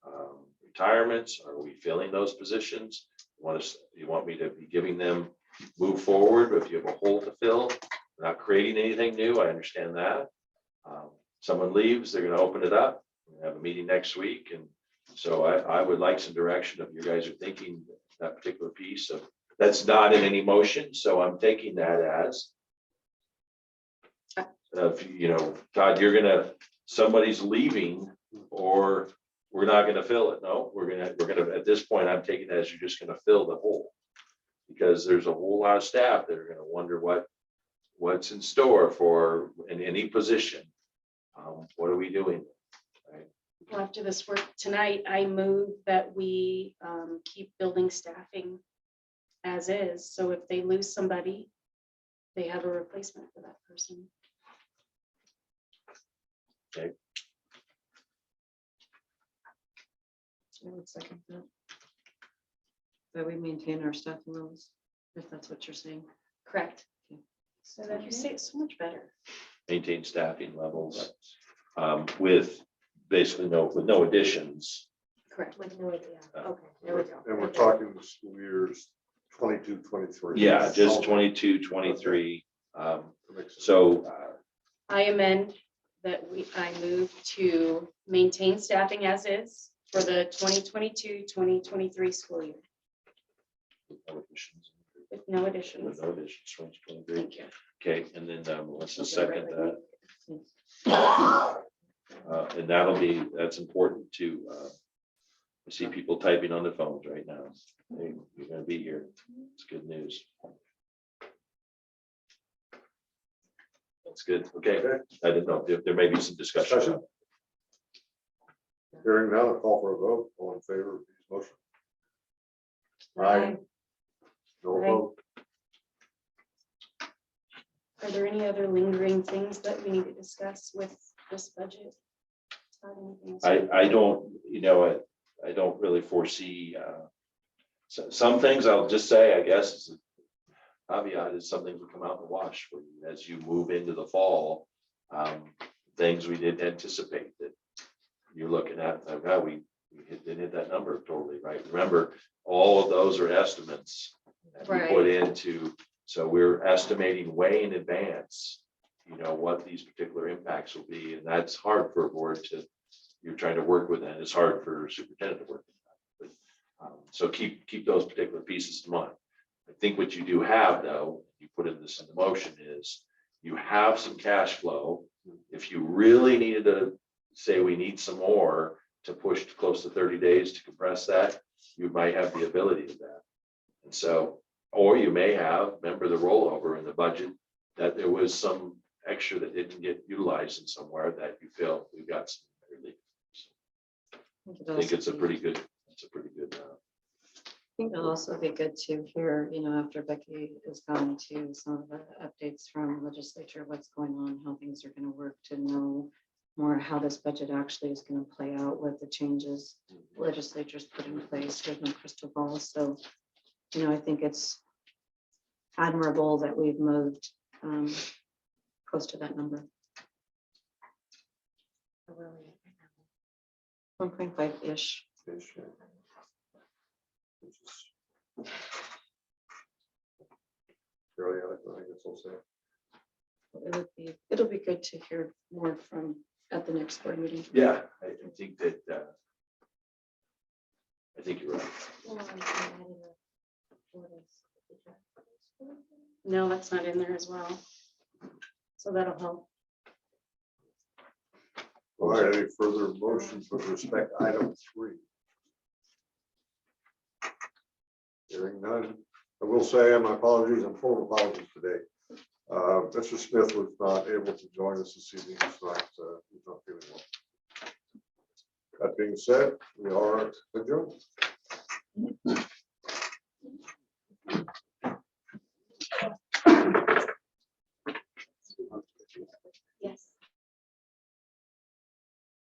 retirements? Are we filling those positions? You want me to be giving them, move forward? If you have a hole to fill, we're not creating anything new, I understand that. Someone leaves, they're gonna open it up. We have a meeting next week, and so I would like some direction if you guys are thinking that particular piece of, that's not in any motion, so I'm taking that as. Todd, somebody's leaving, or we're not gonna fill it. No, we're gonna, at this point, I'm taking it as you're just gonna fill the hole. Because there's a whole lot of staff that are gonna wonder what's in store for in any position. What are we doing? Right? Well, after this work tonight, I move that we keep building staffing as is. So if they lose somebody, they have a replacement for that person. I would second that. That we maintain our staffing levels, if that's what you're saying. Correct. So that you say it so much better. Maintain staffing levels with basically no additions. Correct. With no idea. Okay, there we go. And we're Okay. talking the school years 22, 23. Yeah, just 22, 23. So I amend that I move to maintain staffing as is for the 2022-2023 school year no additions. with no additions. With no additions, 2023. Thank you. Okay, and then let's just second that. And that's important to, I see people typing on their phones right now. You're gonna be here. It's good news. That's good. Okay, I didn't know if there may be some discussion. Discussion? Hearing none, I'll call for a vote. All in favor of these motion? Aye. No Aye. vote. Are there any other lingering things that we need to discuss with this budget? Anything else? I don't, I don't really foresee, some things I'll just say, I guess, is a caveat is some things will come out in the wash for you as you move into the fall. Things we didn't anticipate that you're looking at, like, oh, we didn't hit that number totally, right? Remember, all of those are estimates that we put into, so we're estimating way in advance, what these particular impacts will be, and that's hard for a board to, you're trying to work with that. It's hard for superintendent to work with that. But, so keep those particular pieces in mind. I think what you do have, though, you put in this in the motion, is you have some cash flow. If you really needed to say we need some more to push to close to 30 days to compress that, you might have the ability to that. And so, or you may have, remember the rollover in the budget, that there was some extra that didn't get utilized in somewhere that you feel we've got some relief. So I think it's a pretty good, I think it'll also be good to hear, after Becky has gone to some of the updates from legislature, what's going on, how things are going to work, to know more how this budget actually is going to play out with the changes legislatures put in place with no crystal ball. So, I think it's admirable that we've moved close to that number. 1.5-ish. Fairly adequate, I guess I'll say. It'll be good to hear more from at the next board meeting. Yeah, I think that, I think you're right. No, that's not in there as well. So that'll help. All right, any further motions with respect to item 3? Hearing none. I will say, and my apologies, I'm full of apologies today. Mr. Smith was not able to join us this evening. He's not feeling well. That being said, we are adjourned.